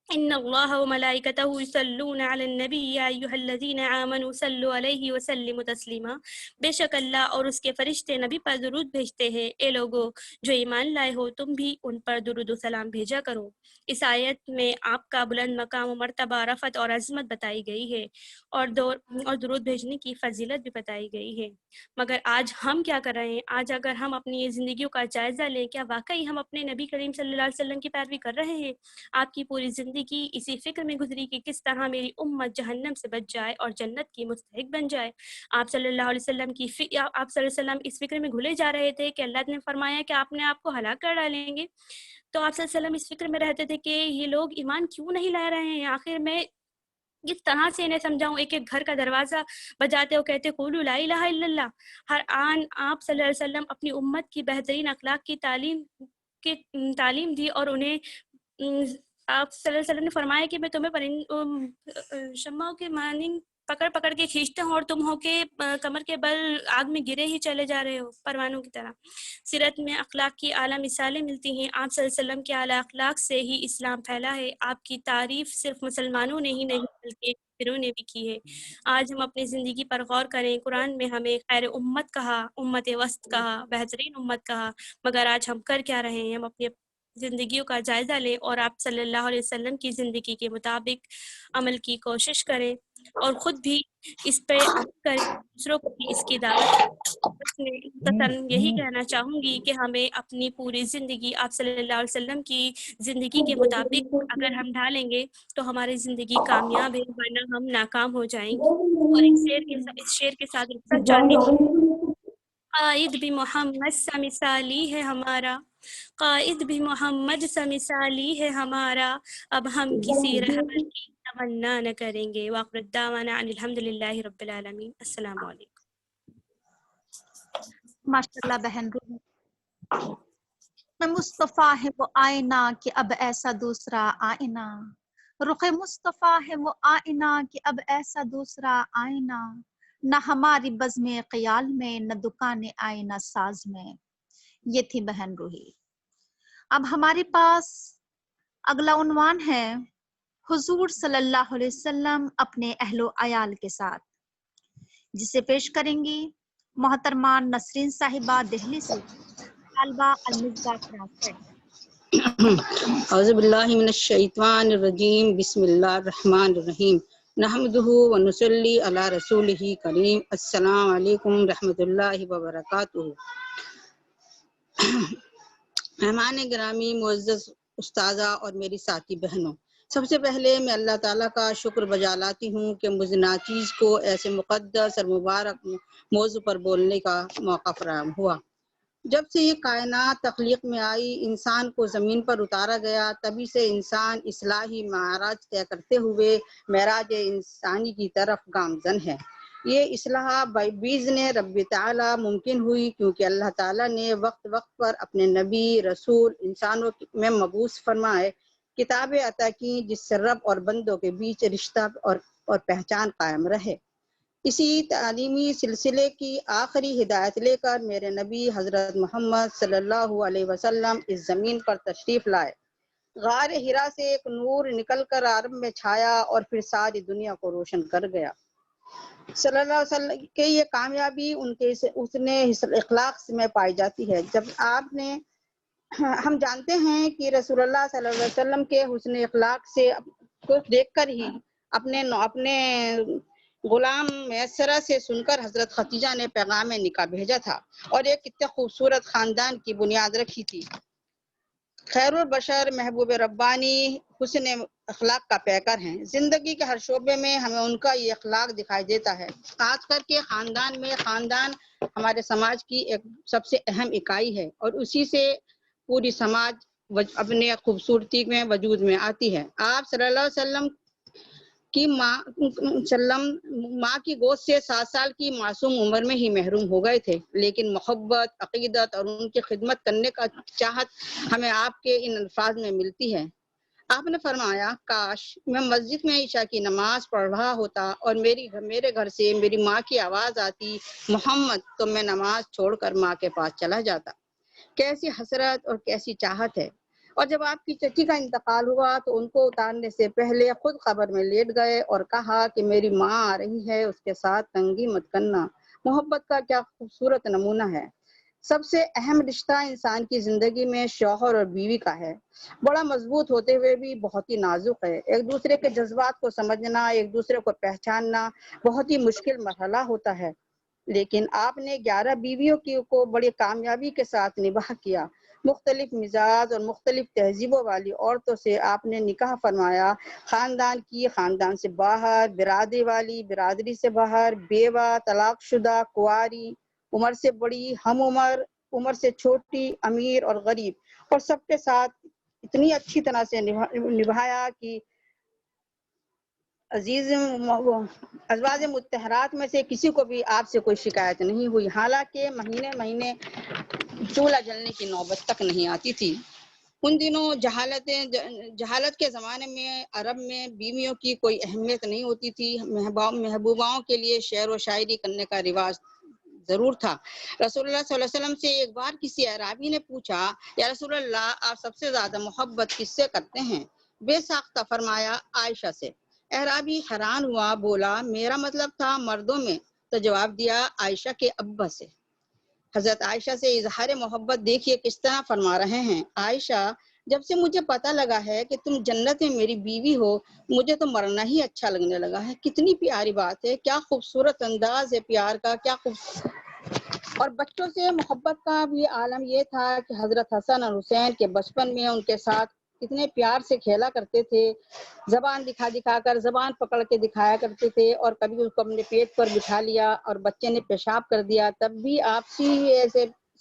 S3: ان اللہ وملائکتہ یصلون علی النبی یا ایھا الذین آمنوا صلوا علیہ وسلموا تسلیما. بے شک اللہ اور اس کے فرشتے نبی پر درود بھیجتے ہیں. اے لوگو جو ایمان لائے ہو تم بھی ان پر درود و سلام بھیجا کرو. اس آیت میں آپ کا بلند مقام و مرتبہ، رفعت اور عظمت بتائی گئی ہے اور درود بھیجنے کی فضیلت بھی بتائی گئی ہے. مگر آج ہم کیا کر رہے ہیں؟ آج اگر ہم اپنی زندگیوں کا جائزہ لیں، کیا واقعی ہم اپنے نبی کریم صلی اللہ علیہ وسلم کی پیروی کر رہے ہیں؟ آپ کی پوری زندگی اسی فکر میں گزری کہ کس طرح میری امت جہنم سے بچ جائے اور جنت کی مستحق بن جائے. آپ صلی اللہ علیہ وسلم آپ صلی اللہ علیہ وسلم اس فکر میں گھلے جا رہے تھے کہ اللہ نے فرمایا کہ آپ نے آپ کو ہلاک کر ڈالیں گے. تو آپ صلی اللہ علیہ وسلم اس فکر میں رہتے تھے کہ یہ لوگ ایمان کیوں نہیں لا رہے ہیں. آخر میں کس طرح سے انہیں سمجھاؤں؟ ایک ایک گھر کا دروازہ بجاتے ہو کہتے قولوا لا الہ الا اللہ. ہر آن آپ صلی اللہ علیہ وسلم اپنی امت کی بہترین اخلاق کی تعلیم دی اور انہیں آپ صلی اللہ علیہ وسلم نے فرمایا کہ میں تمہیں شمعوں کے مانند پکڑ پکڑ کے کھینچتے ہوں اور تم ہو کے کمر کے بل آگ میں گرے ہی چلے جا رہے ہو پروانوں کی طرح. سیرت میں اخلاق کی اعلیٰ مثالیں ملتی ہیں. آپ صلی اللہ علیہ وسلم کے اعلیٰ اخلاق سے ہی اسلام پھیلا ہے. آپ کی تعریف صرف مسلمانوں نے ہی نہیں بلکہ کافروں نے بھی کی ہے. آج ہم اپنی زندگی پر غور کریں. قرآن میں ہمیں خیر امت کہا، امت وسط کہا، بہترین امت کہا، مگر آج ہم کر کیا رہے ہیں؟ ہم اپنی زندگیوں کا جائزہ لیں اور آپ صلی اللہ علیہ وسلم کی زندگی کے مطابق عمل کی کوشش کریں اور خود بھی اس پہ عمل کریں، دوسروں کو بھی اس کی دعوت دیں. بس میں مختصراً یہی کہنا چاہوں گی کہ ہمیں اپنی پوری زندگی آپ صلی اللہ علیہ وسلم کی زندگی کے مطابق اگر ہم ڈھالیں گے تو ہماری زندگی کامیاب ہے، ورنہ ہم ناکام ہو جائیں گے. اور اس شعر کے ساتھ رخصت چاہتی ہوں. قائد بھی محمد سا مثالی ہے ہمارا، قائد بھی محمد سا مثالی ہے ہمارا، اب ہم کسی رہبر کی تمنا نہ کریں گے. وآخر الدعوانا ان الحمدللہ رب العالمین. السلام علیکم.
S2: ماشاء اللہ بہن. میں مصطفیٰ ہے وہ آئینہ کہ اب ایسا دوسرا آئینہ، رخ مصطفیٰ ہے وہ آئینہ کہ اب ایسا دوسرا آئینہ، نہ ہماری بزم خیال میں، نہ دکان آئینہ ساز میں۔ یہ تھی بہن روحی۔ اب ہمارے پاس اگلا عنوان ہے حضور صلی اللہ علیہ وسلم اپنے اہل و عیال کے ساتھ، جسے پیش کریں گی محترمہ نسرین صاحبہ دہلی سے، طالبہ المصباح کلاس سے۔
S9: اعوذ باللہ من الشیطان الرجیم، بسم اللہ الرحمن الرحیم، نحمدہ ونصلی علی رسولہ کریم۔ السلام علیکم رحمۃ اللہ وبرکاتہ۔ مہمان گرامی، معزز استاذہ اور میری ساتھی بہنوں، سب سے پہلے میں اللہ تعالیٰ کا شکر بجا لاتی ہوں کہ مجھے ناچیز کو ایسے مقدس اور مبارک موضوع پر بولنے کا موقع فراہم ہوا۔ جب سے یہ کائنات تخلیق میں آئی، انسان کو زمین پر اتارا گیا، تبھی سے انسان اصلاحی معراج طے کرتے ہوئے معراج انسانی کی طرف گامزن ہے۔ یہ اصلاح باذن رب تعالیٰ ممکن ہوئی کیونکہ اللہ تعالیٰ نے وقت وقت پر اپنے نبی رسول انسانوں میں مبعوث فرمائے، کتابیں عطا کی جس سے رب اور بندوں کے بیچ رشتہ اور پہچان قائم رہے۔ اسی تعلیمی سلسلے کی آخری ہدایت لے کر میرے نبی حضرت محمد صلی اللہ علیہ وسلم اس زمین پر تشریف لائے۔ غار ہرا سے ایک نور نکل کر عرب میں چھایا اور پھر ساری دنیا کو روشن کر گیا۔ صلی اللہ علیہ وسلم کے یہ کامیابی ان کے حسن اخلاق میں پائی جاتی ہے۔ جب آپ نے ہم جانتے ہیں کہ رسول اللہ صلی اللہ علیہ وسلم کے حسن اخلاق سے کو دیکھ کر ہی اپنے غلام میسرہ سے سن کر حضرت خدیجہ نے پیغام نکاح بھیجا تھا اور ایک اتنے خوبصورت خاندان کی بنیاد رکھی تھی۔ خیر البشر، محبوب ربانی، حسن اخلاق کا پیکر ہیں۔ زندگی کے ہر شعبے میں ہمیں ان کا یہ اخلاق دکھائی دیتا ہے، خاص کر کے خاندان ہمارے سماج کی ایک سب سے اہم اکائی ہے اور اسی سے پوری سماج اپنے خوبصورتی میں وجود میں آتی ہے۔ آپ صلی اللہ علیہ وسلم کی ماں کی گود سے 7 سال کی معصوم عمر میں ہی محروم ہو گئے تھے، لیکن محبت، عقیدت اور ان کی خدمت کرنے کا چاہت ہمیں آپ کے ان الفاظ میں ملتی ہے۔ آپ نے فرمایا، کاش میں مسجد میں عشاء کی نماز پڑھ رہا ہوتا اور میرے گھر سے میری ماں کی آواز آتی، محمد، تو میں نماز چھوڑ کر ماں کے پاس چلا جاتا۔ کیسی حسرت اور کیسی چاہت ہے۔ اور جب آپ کی چچی کا انتقال ہوا تو ان کو اتارنے سے پہلے خود قبر میں لیٹ گئے اور کہا کہ میری ماں آ رہی ہے، اس کے ساتھ تنگی مت کرنا۔ محبت کا کیا خوبصورت نمونہ ہے۔ سب سے اہم رشتہ انسان کی زندگی میں شوہر اور بیوی کا ہے۔ بڑا مضبوط ہوتے ہوئے بھی بہت ہی نازک ہے۔ ایک دوسرے کے جذبات کو سمجھنا، ایک دوسرے کو پہچاننا بہت ہی مشکل مرحلہ ہوتا ہے، لیکن آپ نے 11 بیویوں کو بڑی کامیابی کے ساتھ نباہ کیا۔ مختلف مزاج اور مختلف تہذیبوں والی عورتوں سے آپ نے نکاح فرمایا، خاندان سے باہر، برادری والی، برادری سے باہر، بیوہ، طلاق شدہ، کنواری، عمر سے بڑی، ہم عمر سے چھوٹی، امیر اور غریب، اور سب کے ساتھ اتنی اچھی طرح سے نبھایا کہ ازواج مطہرات میں سے کسی کو بھی آپ سے کوئی شکایت نہیں ہوئی، حالانکہ مہینے چولہا جلنے کی نوبت تک نہیں آتی تھی۔ ان دنوں جہالت کے زمانے میں عرب میں بیویوں کی کوئی اہمیت نہیں ہوتی تھی۔ محبوباؤں کے لیے شعر و شاعری کرنے کا رواج ضرور تھا۔ رسول اللہ صلی اللہ علیہ وسلم سے ایک بار کسی اعرابی نے پوچھا، یا رسول اللہ، آپ سب سے زیادہ محبت کس سے کرتے ہیں؟ بے ساختہ فرمایا، عائشہ سے۔ اعرابی حیران ہوا، بولا، میرا مطلب تھا مردوں میں، تو جواب دیا، عائشہ کے ابا سے۔ حضرت عائشہ سے اظہار محبت دیکھیے کس طرح فرما رہے ہیں، عائشہ، جب سے مجھے پتہ لگا ہے کہ تم جنت میں میری بیوی ہو، مجھے تو مرنا ہی اچھا لگنے لگا ہے۔ کتنی پیاری بات ہے، کیا خوبصورت انداز ہے پیار کا، کیا اور بچوں سے محبت کا بھی عالم یہ تھا کہ حضرت حسن اور حسین کے بچپن میں ان کے ساتھ کتنے پیار سے کھیلا کرتے تھے، زبان دکھا کر زبان پکڑ کے دکھایا کرتے تھے، اور کبھی اس کو اپنے پیٹ پر بٹھا لیا اور بچے نے پیشاب کر دیا تب بھی آپ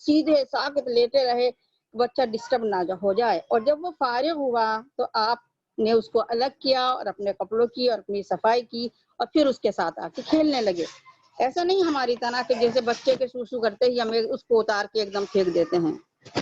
S9: سیدھے ثابت لیٹے رہے، بچہ ڈسٹرب نہ ہو جائے، اور جب وہ فارغ ہوا تو آپ نے اس کو الگ کیا اور اپنے کپڑوں کی اور اپنی صفائی کی اور پھر اس کے ساتھ آ کے کھیلنے لگے۔ ایسا نہیں ہماری طرح کہ جیسے بچے کے سوسو کرتے ہی ہمیں اس کو اتار کے ایک دم پھینک دیتے ہیں۔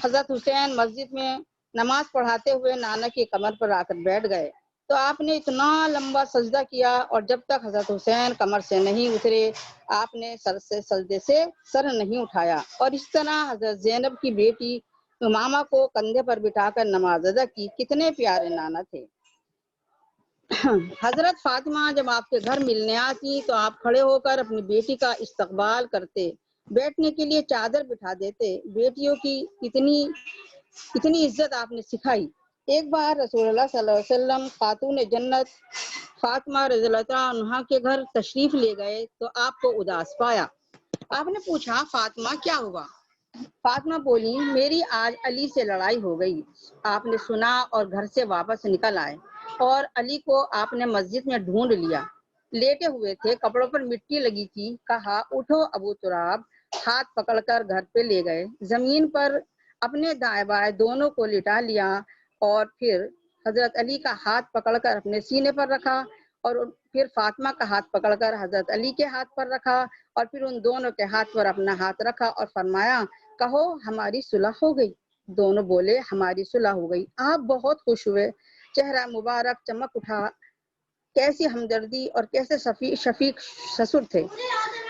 S9: حضرت حسین مسجد میں نماز پڑھاتے ہوئے نانا کی کمر پر آ کر بیٹھ گئے۔ تو آپ نے اتنا لمبا سجدہ کیا اور جب تک حضرت حسین کمر سے نہیں اترے آپ نے سر سے سجدے سے سر نہیں اٹھایا، اور اس طرح حضرت زینب کی بیٹی امامہ کو کندھے پر بٹھا کر نماز ادا کی۔ کتنے پیارے نانا تھے۔ حضرت فاطمہ جب آپ کے گھر ملنے آتی تو آپ کھڑے ہو کر اپنی بیٹی کا استقبال کرتے، بیٹھنے کے لیے چادر بٹھا دیتے۔ بیٹیوں کی اتنی عزت آپ نے سکھائی۔ ایک بار رسول اللہ صلی اللہ علیہ وسلم خاتون جنت فاطمہ رضی اللہ عنہا کے گھر تشریف لے گئے تو آپ کو اداس پایا۔ آپ نے پوچھا فاطمہ کیا ہوا؟ فاطمہ بولی میری آج علی سے لڑائی ہو گئی۔ آپ نے سنا اور گھر سے واپس نکل آئے اور علی کو آپ نے مسجد میں ڈھونڈ لیا، لیٹے ہوئے تھے، کپڑوں پر مٹی لگی تھی۔ کہا اٹھو ابو تراب، ہاتھ پکڑ کر گھر پہ لے گئے، زمین پر اپنے دائیں بائیں دونوں کو لٹا لیا اور پھر حضرت علی کا ہاتھ پکڑ کر اپنے سینے پر رکھا اور پھر فاطمہ کا ہاتھ پکڑ کر حضرت علی کے ہاتھ پر رکھا اور پھر ان دونوں کے ہاتھ پر اپنا ہاتھ رکھا اور فرمایا کہو ہماری صلح ہو گئی۔ دونوں بولے ہماری صلح ہو گئی۔ آپ بہت خوش ہوئے، چہرہ مبارک چمک اٹھا، کیسی ہمدردی اور کیسے شفیق سسر تھے۔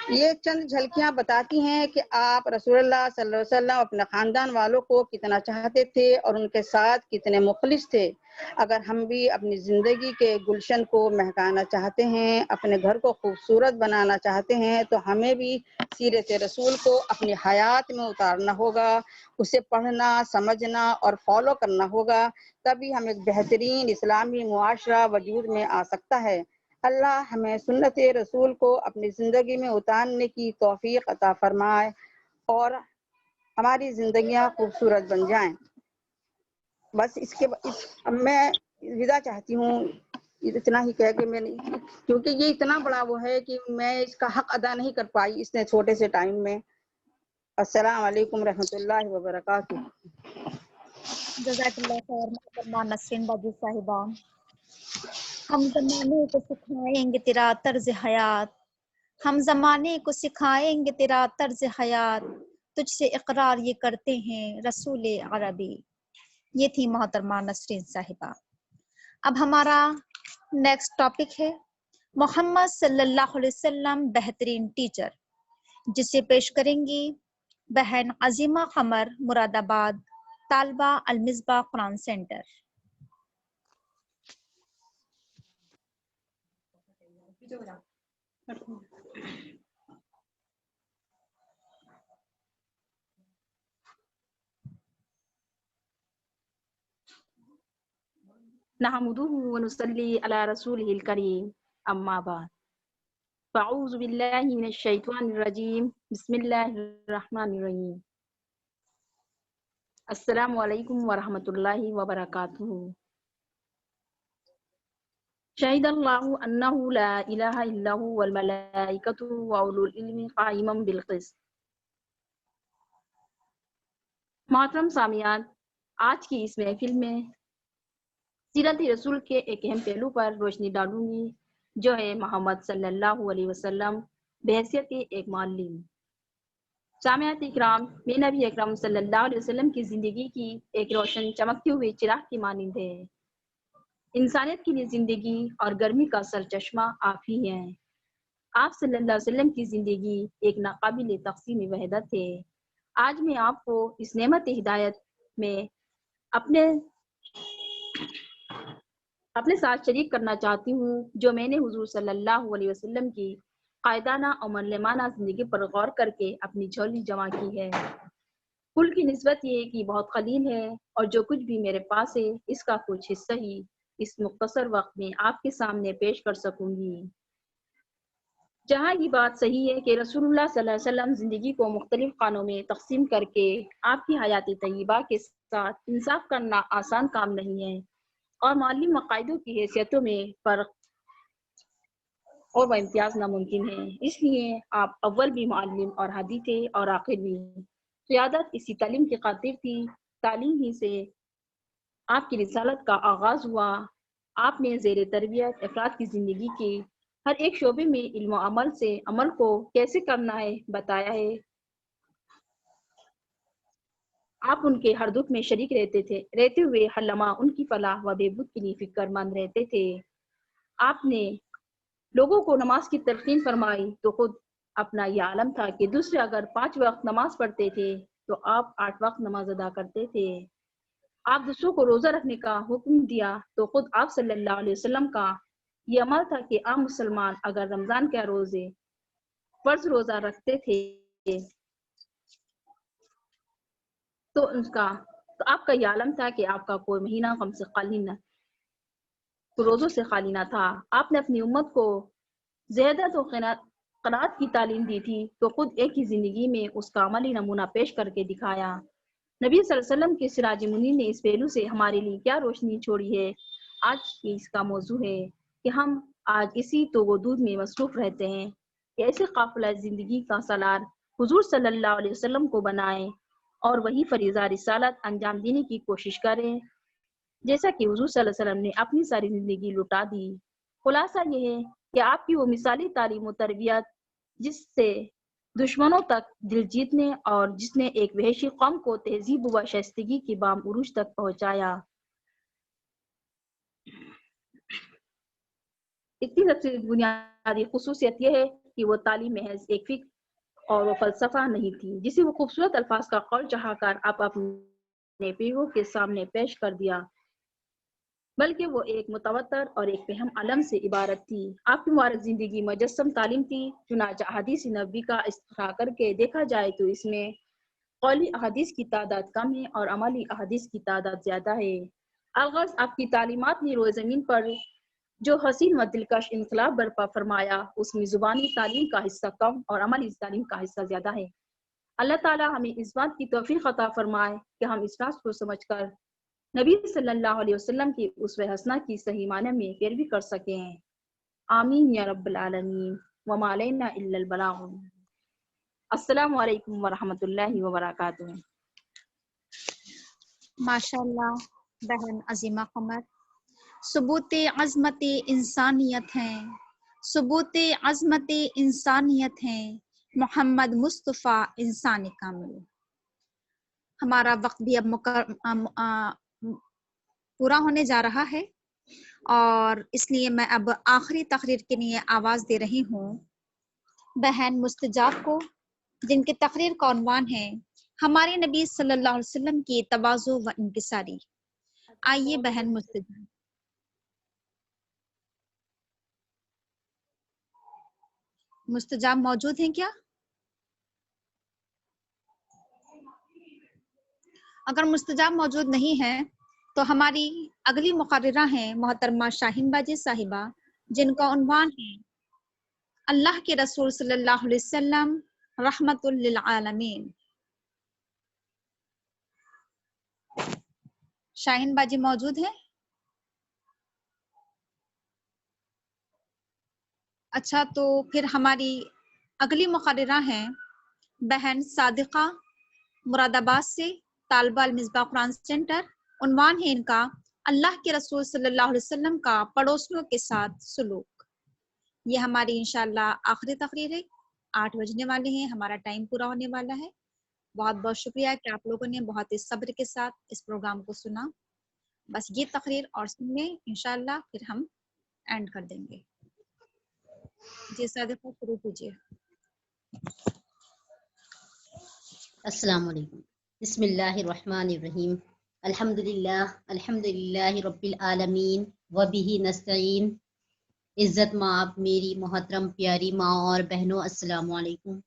S9: یہ چند جھلکیاں بتاتی ہیں کہ آپ رسول اللہ صلی اللہ علیہ وسلم اپنے خاندان والوں کو کتنا چاہتے تھے اور ان کے ساتھ کتنے مخلص تھے۔ اگر ہم بھی اپنی زندگی کے گلشن کو مہکانا چاہتے ہیں، اپنے گھر کو خوبصورت بنانا چاہتے ہیں، تو ہمیں بھی سیرت رسول کو اپنی حیات میں اتارنا ہوگا، اسے پڑھنا، سمجھنا اور فالو کرنا ہوگا، تبھی ہم ایک بہترین اسلامی معاشرہ وجود میں آ سکتا ہے۔ اللہ ہمیں سنت رسول کو اپنی زندگی میں اتارنے کی توفیق عطا فرمائے اور ہماری زندگیاں خوبصورت بن جائیں۔ بس اب میں ودا چاہتی ہوں، اتنا ہی کہہ کے کیونکہ یہ اتنا بڑا وہ ہے کہ میں اس کا حق ادا نہیں کر پائی اس نے چھوٹے سے ٹائم میں۔ السلام علیکم رحمۃ اللہ وبرکاتہ۔
S2: جزاک اللہ خیر محترمہ نسرین بادی صاحبہ۔ ہم زمانے کو سکھائیں گے تیرا طرز حیات، ہم زمانے کو سکھائیں گے تیرا طرز حیات، تجھ سے اقرار یہ کرتے ہیں رسول عربی۔ یہ تھی محترمہ نسرین صاحبہ۔ اب ہمارا نیکسٹ ٹاپک ہے محمد صلی اللہ علیہ وسلم بہترین ٹیچر، جسے پیش کریں گی بہن عظیمہ قمر مراد آباد، طالبہ المصباح قرآن سینٹر۔
S10: نحمده ونصلي على رسوله الكريم أما بعد فأعوذ بالله من الشيطان الرجيم بسم الله الرحمن الرحيم السلام علیکم ورحمۃ اللہ وبرکاتہ۔ شهد الله أنه لا إله إلا هو والملائكة وأولو العلم قائما بالقسط۔ محترم سامعین، آج کی اس محفل میں سیرت رسول کے ایک اہم پہلو پر روشنی ڈالوں گی، جو ہے محمد صلی اللہ علیہ وسلم بحیثیت ایک معلم۔ سامعات اکرام، میں نبی اکرم صلی اللہ علیہ وسلم کی زندگی کی ایک روشن چمکتے ہوئے چراغ کی مانند ہے۔ انسانیت کے لیے زندگی اور گرمی کا سرچشمہ آپ ہی ہیں۔ آپ صلی اللہ علیہ وسلم کی زندگی ایک ناقابل تقسیم وحدت ہے۔ آج میں آپ کو اس نعمت ہدایت میں اپنے ساتھ شریک کرنا چاہتی ہوں، جو میں نے حضور صلی اللہ علیہ وسلم کی قائدانہ اور معلمانہ زندگی پر غور کر کے اپنی جھولی جمع کی ہے۔ کل کی نسبت یہ کہ بہت قلیل ہے، اور جو کچھ بھی میرے پاس ہے اس کا کچھ حصہ ہی اس مختصر وقت میں آپ کے سامنے پیش کر سکوں گی۔ جہاں یہ بات صحیح ہے کہ رسول اللہ صلی اللہ علیہ وسلم زندگی کو مختلف خانوں میں تقسیم کر کے آپ کی حیات طیبہ کے ساتھ انصاف کرنا آسان کام نہیں ہے، اور معلم عقائدوں کی حیثیتوں میں فرق اور امتیاز ناممکن ہے۔ اس لیے آپ اول بھی معلم اور ہادی تھے اور آخر بھی۔ قیادت اسی تعلیم کی خاطر تھی، تعلیم ہی سے آپ کی رسالت کا آغاز ہوا۔ آپ نے زیر تربیت افراد کی زندگی کے ہر ایک شعبے میں علم و عمل سے عمل کو کیسے کرنا ہے بتایا ہے۔ آپ ان کے ہر دکھ میں شریک رہتے ہوئے ہر لمحہ ان کی فلاح و بہبود کے لیے فکر مند رہتے تھے۔ آپ نے لوگوں کو نماز کی تلقین فرمائی تو خود اپنا یہ عالم تھا کہ دوسرے اگر 5 وقت نماز پڑھتے تھے تو آپ 8 وقت نماز ادا کرتے تھے۔ آپ دوسروں کو روزہ رکھنے کا حکم دیا تو خود آپ صلی اللہ علیہ وسلم کا یہ عمل تھا کہ عام مسلمان اگر رمضان کے روزے فرض روزہ رکھتے تھے تو آپ کا یہ عالم تھا کہ آپ کا کوئی مہینہ غم سے خالی نہ روزوں سے خالی نہ تھا۔ آپ نے اپنی امت کو زیادت و قناعت کی تعلیم دی تھی تو خود ایک ہی زندگی میں اس کا عملی نمونہ پیش کر کے دکھایا۔ نبی صلی اللہ علیہ وسلم کے سراج منیر نے اس پہلو سے ہمارے لیے کیا روشنی چھوڑی ہے۔ آج کی اس کا موضوع ہے کہ ہم آج اسی توگ و دود میں مصروف رہتے ہیں کہ ایسے قافلہ زندگی کا سالار حضور صلی اللہ علیہ وسلم کو بنائیں اور وہی فریضہ رسالت انجام دینے کی کوشش کریں جیسا کہ حضور صلی اللہ علیہ وسلم نے اپنی ساری زندگی لٹا دی۔ خلاصہ یہ ہے کہ آپ کی وہ مثالی تعلیم و تربیت جس سے دشمنوں تک دل جیتنے اور جس نے ایک وحشی قوم کو تہذیب و شائستگی کی بام عروج تک پہنچایا۔ اس کی سب سے بنیادی خصوصیت یہ ہے کہ وہ تعلیم محض ایک فکر اور وہ فلسفہ نہیں تھی جسے وہ خوبصورت الفاظ کا قول چڑھا کر آپ اپنے پیروں کے سامنے پیش کر دیا، بلکہ وہ ایک متواتر اور ایک فہم علم سے عبارت تھی۔ آپ کی مبارک زندگی مجسم تعلیم تھی۔ چنانچہ احادیث نبوی کا استقراء کر کے دیکھا جائے تو اس میں قولی احادیث کی تعداد کم ہے اور عملی احادیث کی تعداد زیادہ ہے۔ الغرض آپ کی تعلیمات نے روئے زمین پر جو حسین و دلکش انقلاب برپا فرمایا اس میں زبانی تعلیم کا حصہ کم اور عملی تعلیم کا حصہ زیادہ ہے۔ اللہ تعالی ہمیں اس بات کی توفیق عطا فرمائے کہ ہم اس راز کو سمجھ کر نبی صلی اللہ علیہ وسلم کی اسوہ حسنہ کی صحیح معنی میں پیروی کر سکیں۔ آمین یا رب العالمین وما علینا الا البلاغ۔ السلام علیکم ورحمۃ اللہ وبرکاتہ۔
S2: ماشاء اللہ بہن عظیمہ قمر، ثبوت عظمت انسانیت ہیں، ثبوت عظمت انسانیت ہیں محمد مصطفیٰ انسان کامل۔ ہمارا وقت بھی اب پورا ہونے جا رہا ہے اور اس لیے میں اب آخری تقریر کے لیے آواز دے رہی ہوں بہن مستجاب کو، جن کی تقریر کا عنوان ہے ہمارے نبی صلی اللہ علیہ وسلم کی تواضع و انکساری۔ آئیے بہن مستجاب موجود ہیں کیا؟ اگر مستجاب موجود نہیں ہے تو ہماری اگلی مقررہ ہیں محترمہ شاہین باجی صاحبہ، جن کا عنوان ہے اللہ کے رسول صلی اللہ علیہ وسلم رحمت للعالمین۔ شاہین باجی موجود ہے؟ اچھا، تو پھر ہماری اگلی مقررہ ہیں بہن صادقہ مراد آباد سے، طالبہ المصباح قرآن سینٹر۔ عنوان ہے ان کا اللہ کے رسول صلی اللہ علیہ وسلم کا پڑوسیوں کے ساتھ سلوک۔ یہ ہماری انشاءاللہ آخری تقریر ہے، 8 بجنے والے ہیں، ہمارا ٹائم پورا ہونے والا ہے۔ بہت بہت شکریہ کہ آپ لوگوں نے بہت ہی صبر کے ساتھ اس پروگرام کو سنا۔ بس یہ تقریر اور سن لیں انشاءاللہ، پھر ہم اینڈ کر دیں گے۔ جی صادقہ شروع کیجیے۔
S11: السلام علیکم، بسم اللہ الرحمن الرحیم، الحمدللہ رب العالمین وبہ نستعین۔ عزت مآب میری محترم پیاری ماں اور بہنوں، السلام علیکم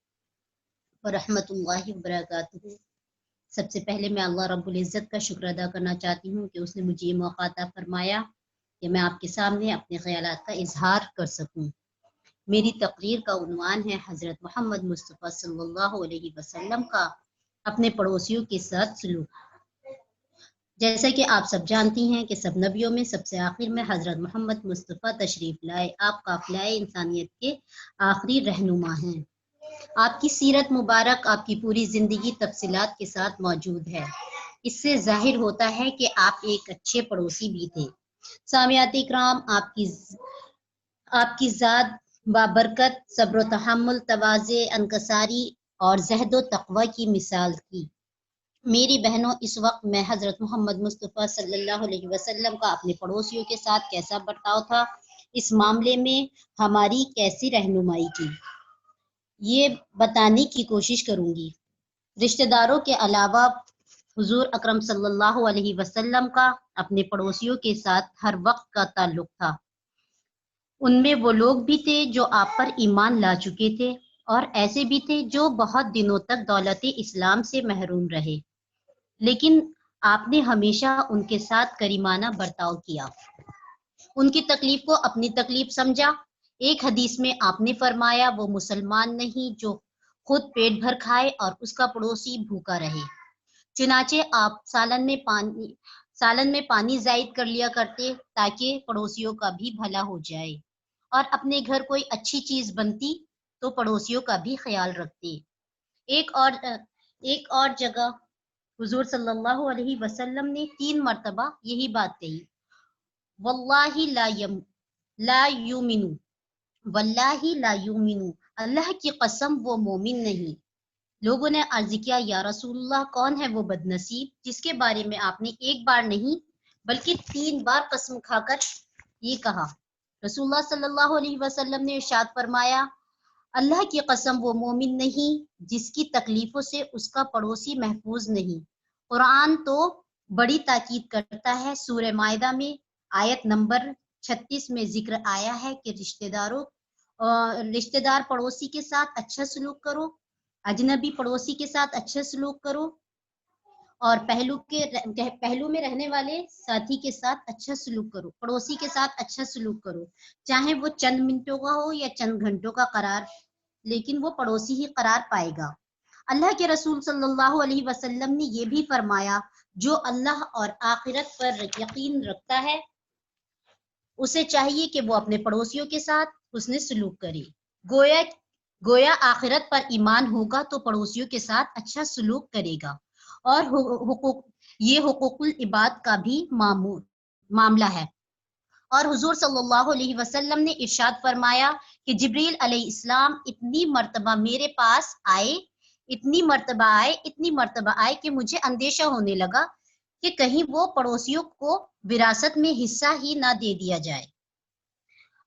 S11: ورحمۃ اللہ وبرکاتہ۔ سب سے پہلے میں اللہ رب العزت کا شکر ادا کرنا چاہتی ہوں کہ اس نے مجھے یہ موقع عطا فرمایا کہ میں آپ کے سامنے اپنے خیالات کا اظہار کر سکوں۔ میری تقریر کا عنوان ہے حضرت محمد مصطفیٰ صلی اللہ علیہ وسلم کا اپنے پڑوسیوں کے ساتھ سلوک۔ جیسا کہ آپ سب جانتی ہیں کہ سب نبیوں میں سب سے آخر میں حضرت محمد مصطفیٰ تشریف لائے۔ آپ قافلہ انسانیت کے آخری رہنما ہیں۔ آپ کی سیرت مبارک آپ کی پوری زندگی تفصیلات کے ساتھ موجود ہے۔ اس سے ظاہر ہوتا ہے کہ آپ ایک اچھے پڑوسی بھی تھے۔ سامعات اکرام، آپ کی ذات بابرکت، صبر و تحمل، تواضع، انکساری اور زہد و تقوی کی مثال تھی۔ میری بہنوں، اس وقت میں حضرت محمد مصطفیٰ صلی اللہ علیہ وسلم کا اپنے پڑوسیوں کے ساتھ کیسا برتاؤ تھا، اس معاملے میں ہماری کیسی رہنمائی کی، یہ بتانے کی کوشش کروں گی۔ رشتہ داروں کے علاوہ حضور اکرم صلی اللہ علیہ وسلم کا اپنے پڑوسیوں کے ساتھ ہر وقت کا تعلق تھا۔ ان میں وہ لوگ بھی تھے جو آپ پر ایمان لا چکے تھے، اور ایسے بھی تھے جو بہت دنوں تک دولت اسلام سے محروم رہے، لیکن آپ نے ہمیشہ ان کے ساتھ کریمانہ برتاؤ کیا، ان کی تکلیف کو اپنی تکلیف سمجھا۔ ایک حدیث میں آپ نے فرمایا، وہ مسلمان نہیں جو خود پیٹ بھر کھائے اور اس کا پڑوسی بھوکا رہے۔ چنانچہ آپ سالن میں پانی زائد کر لیا کرتے تاکہ پڑوسیوں کا بھی بھلا ہو جائے، اور اپنے گھر کوئی اچھی چیز بنتی تو پڑوسیوں کا بھی خیال رکھتے۔ ایک اور جگہ حضور صلی اللہ علیہ وسلم نے 3 مرتبہ یہی بات کہی، واللہ لا یؤمن، واللہ لا یؤمن، اللہ کی قسم وہ مومن نہیں۔ لوگوں نے عرض کیا، یا رسول اللہ، کون ہے وہ بد نصیب جس کے بارے میں آپ نے ایک بار نہیں بلکہ 3 بار قسم کھا کر یہ کہا؟ رسول اللہ صلی اللہ علیہ وسلم نے ارشاد فرمایا، اللہ کی قسم وہ مومن نہیں جس کی تکلیفوں سے اس کا پڑوسی محفوظ نہیں۔ قرآن تو بڑی تاکید کرتا ہے، سورہ مائدہ میں آیت نمبر 36 میں ذکر آیا ہے کہ رشتہ دار پڑوسی کے ساتھ اچھا سلوک کرو، اجنبی پڑوسی کے ساتھ اچھا سلوک کرو، اور پہلو میں رہنے والے ساتھی کے ساتھ اچھا سلوک کرو، پڑوسی کے ساتھ اچھا سلوک کرو، چاہے وہ چند منٹوں کا ہو یا چند گھنٹوں کا قرار، لیکن وہ پڑوسی ہی قرار پائے گا۔ اللہ کے رسول صلی اللہ علیہ وسلم نے یہ بھی فرمایا، جو اللہ اور آخرت پر یقین رکھتا ہے اسے چاہیے کہ وہ اپنے پڑوسیوں کے ساتھ حسن سلوک کرے۔ گویا آخرت پر ایمان ہوگا تو پڑوسیوں کے ساتھ اچھا سلوک کرے گا، اور یہ حقوق العباد کا بھی معاملہ ہے۔ اور حضور صلی اللہ علیہ وسلم نے ارشاد فرمایا کہ جبریل علیہ السلام اتنی مرتبہ میرے پاس آئے کہ مجھے اندیشہ ہونے لگا کہ کہیں وہ پڑوسیوں کو وراثت میں حصہ ہی نہ دے دیا جائے۔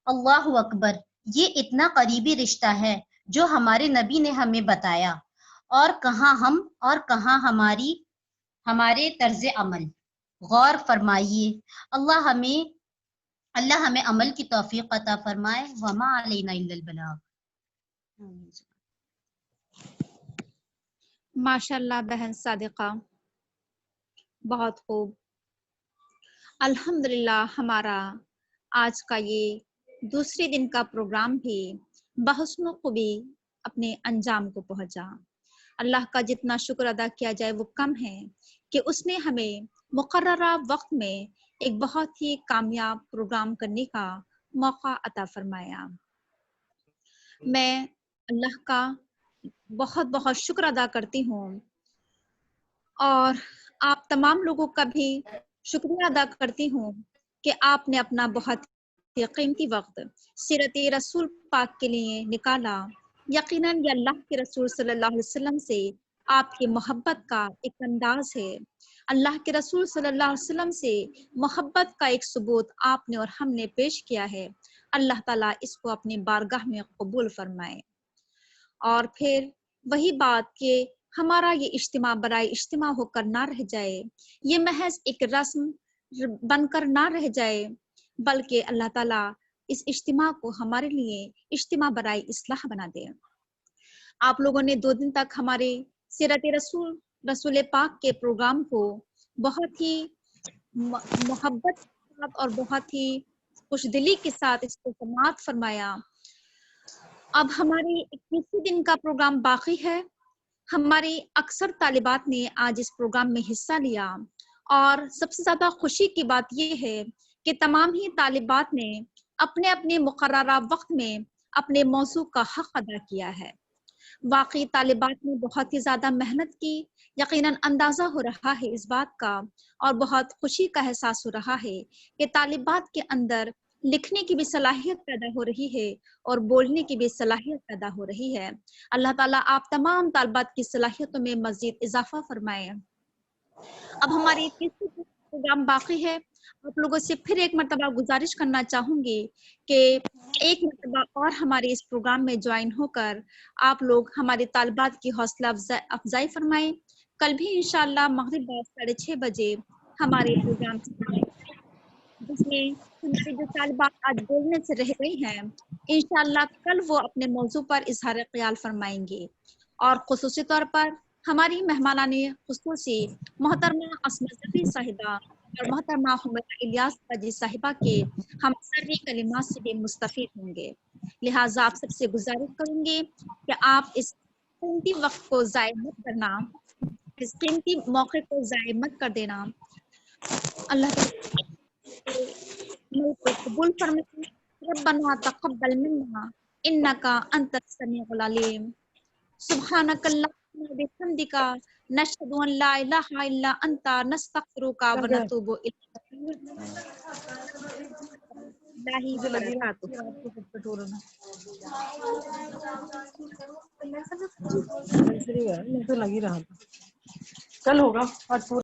S11: اللہ اکبر، یہ اتنا قریبی رشتہ ہے جو ہمارے نبی نے ہمیں بتایا، اور کہاں ہم اور کہاں ہمارے طرز عمل۔ غور فرمائیے، اللہ ہمیں عمل کی توفیق عطا فرمائے۔ وما علینا الا البلاغ۔
S2: ماشاء اللہ بہن صادقہ، بہت خوب۔ الحمدللہ ہمارا آج کا یہ دوسرے دن کا پروگرام بھی بحسن و خوبی اپنے انجام کو پہنچا۔ اللہ کا جتنا شکر ادا کیا جائے وہ کم ہے کہ اس نے ہمیں مقررہ وقت میں ایک بہت ہی کامیاب پروگرام کرنے کا موقع عطا فرمایا۔ میں اللہ کا بہت بہت شکر ادا کرتی ہوں، اور آپ تمام لوگوں کا بھی شکریہ ادا کرتی ہوں کہ آپ نے اپنا بہت ہی قیمتی وقت سیرت رسول پاک کے لیے نکالا۔ یقیناً یہ اللہ کے رسول صلی اللہ علیہ وسلم سے آپ کی محبت کا ایک انداز ہے۔ اللہ کے رسول صلی اللہ علیہ وسلم سے محبت کا ایک ثبوت آپ نے اور ہم نے پیش کیا ہے۔ اللہ تعالیٰ اس کو اپنی بارگاہ میں قبول فرمائے۔ اور پھر وہی بات کہ ہمارا یہ اجتماع برائے اجتماع ہو کر نہ رہ جائے، یہ محض ایک رسم بن کر نہ رہ جائے، بلکہ اللہ تعالیٰ اس اجتماع کو ہمارے لیے اجتماع برائے اصلاح بنا دے۔ آپ لوگوں نے 2 دن تک ہمارے سیرت رسول پاک کے پروگرام کو بہت ہی محبت کے ساتھ اور بہت ہی خوش دلی کے ساتھ اس کو سماعت فرمایا۔ اب ہماری 21 دن کا پروگرام باقی ہے۔ ہماری اکثر طالبات نے آج اس پروگرام میں حصہ لیا، اور سب سے زیادہ خوشی کی بات یہ ہے کہ تمام ہی طالبات نے اپنے اپنے مقررہ وقت میں اپنے موضوع کا حق ادا کیا ہے۔ واقعی طالبات نے بہت ہی زیادہ محنت کی، یقیناً اندازہ ہو رہا ہے اس بات کا، اور بہت خوشی کا احساس ہو رہا ہے کہ طالبات کے اندر لکھنے کی بھی صلاحیت پیدا ہو رہی ہے اور بولنے کی بھی صلاحیت پیدا ہو رہی ہے۔ اللہ تعالیٰ آپ تمام طالبات کی صلاحیتوں میں مزید اضافہ فرمائے۔ اب ہماری تیسری پروگرام باقی ہے. آپ لوگوں سے پھر ایک مرتبہ گزارش کرنا چاہوں گی کہ ایک مرتبہ اور ہمارے اس پروگرام میں جوائن ہو کر آپ لوگ ہمارے طالبات کی حوصلہ افزائی فرمائیں. کل بھی انشاءاللہ مغرب بعد 6:30 بجے ہمارے پروگرام جس میں ہمارے جو طالبات آج بولنے سے رہ گئی ہیں انشاءاللہ کل وہ اپنے موضوع پر اظہار خیال فرمائیں گے. اور خصوصی طور پر ہماری مہمانان خصوصی محترمہ اسما ظفی صاحبہ اور محترمہ حمیدہ الیاس حاجی صاحبہ کے ہم سری کلمات سے بھی مستفید ہوں گے. لہٰذا آپ سب سے گزارش کروں گے کہ آپ اس قیمتی وقت کو ضائع مت کرنا، اس قیمتی موقع کو ضائع مت کر دینا. اللہ کو قبول فرمائے. ربنا تقبل منا انک انت السمیع العلیم. سبحانک اللہم و بحمدک نشہد ان لا الہ الا انت نستغفرک و نتوب
S12: تو لگ ہی رہا تھا کل ہوگا آج پورا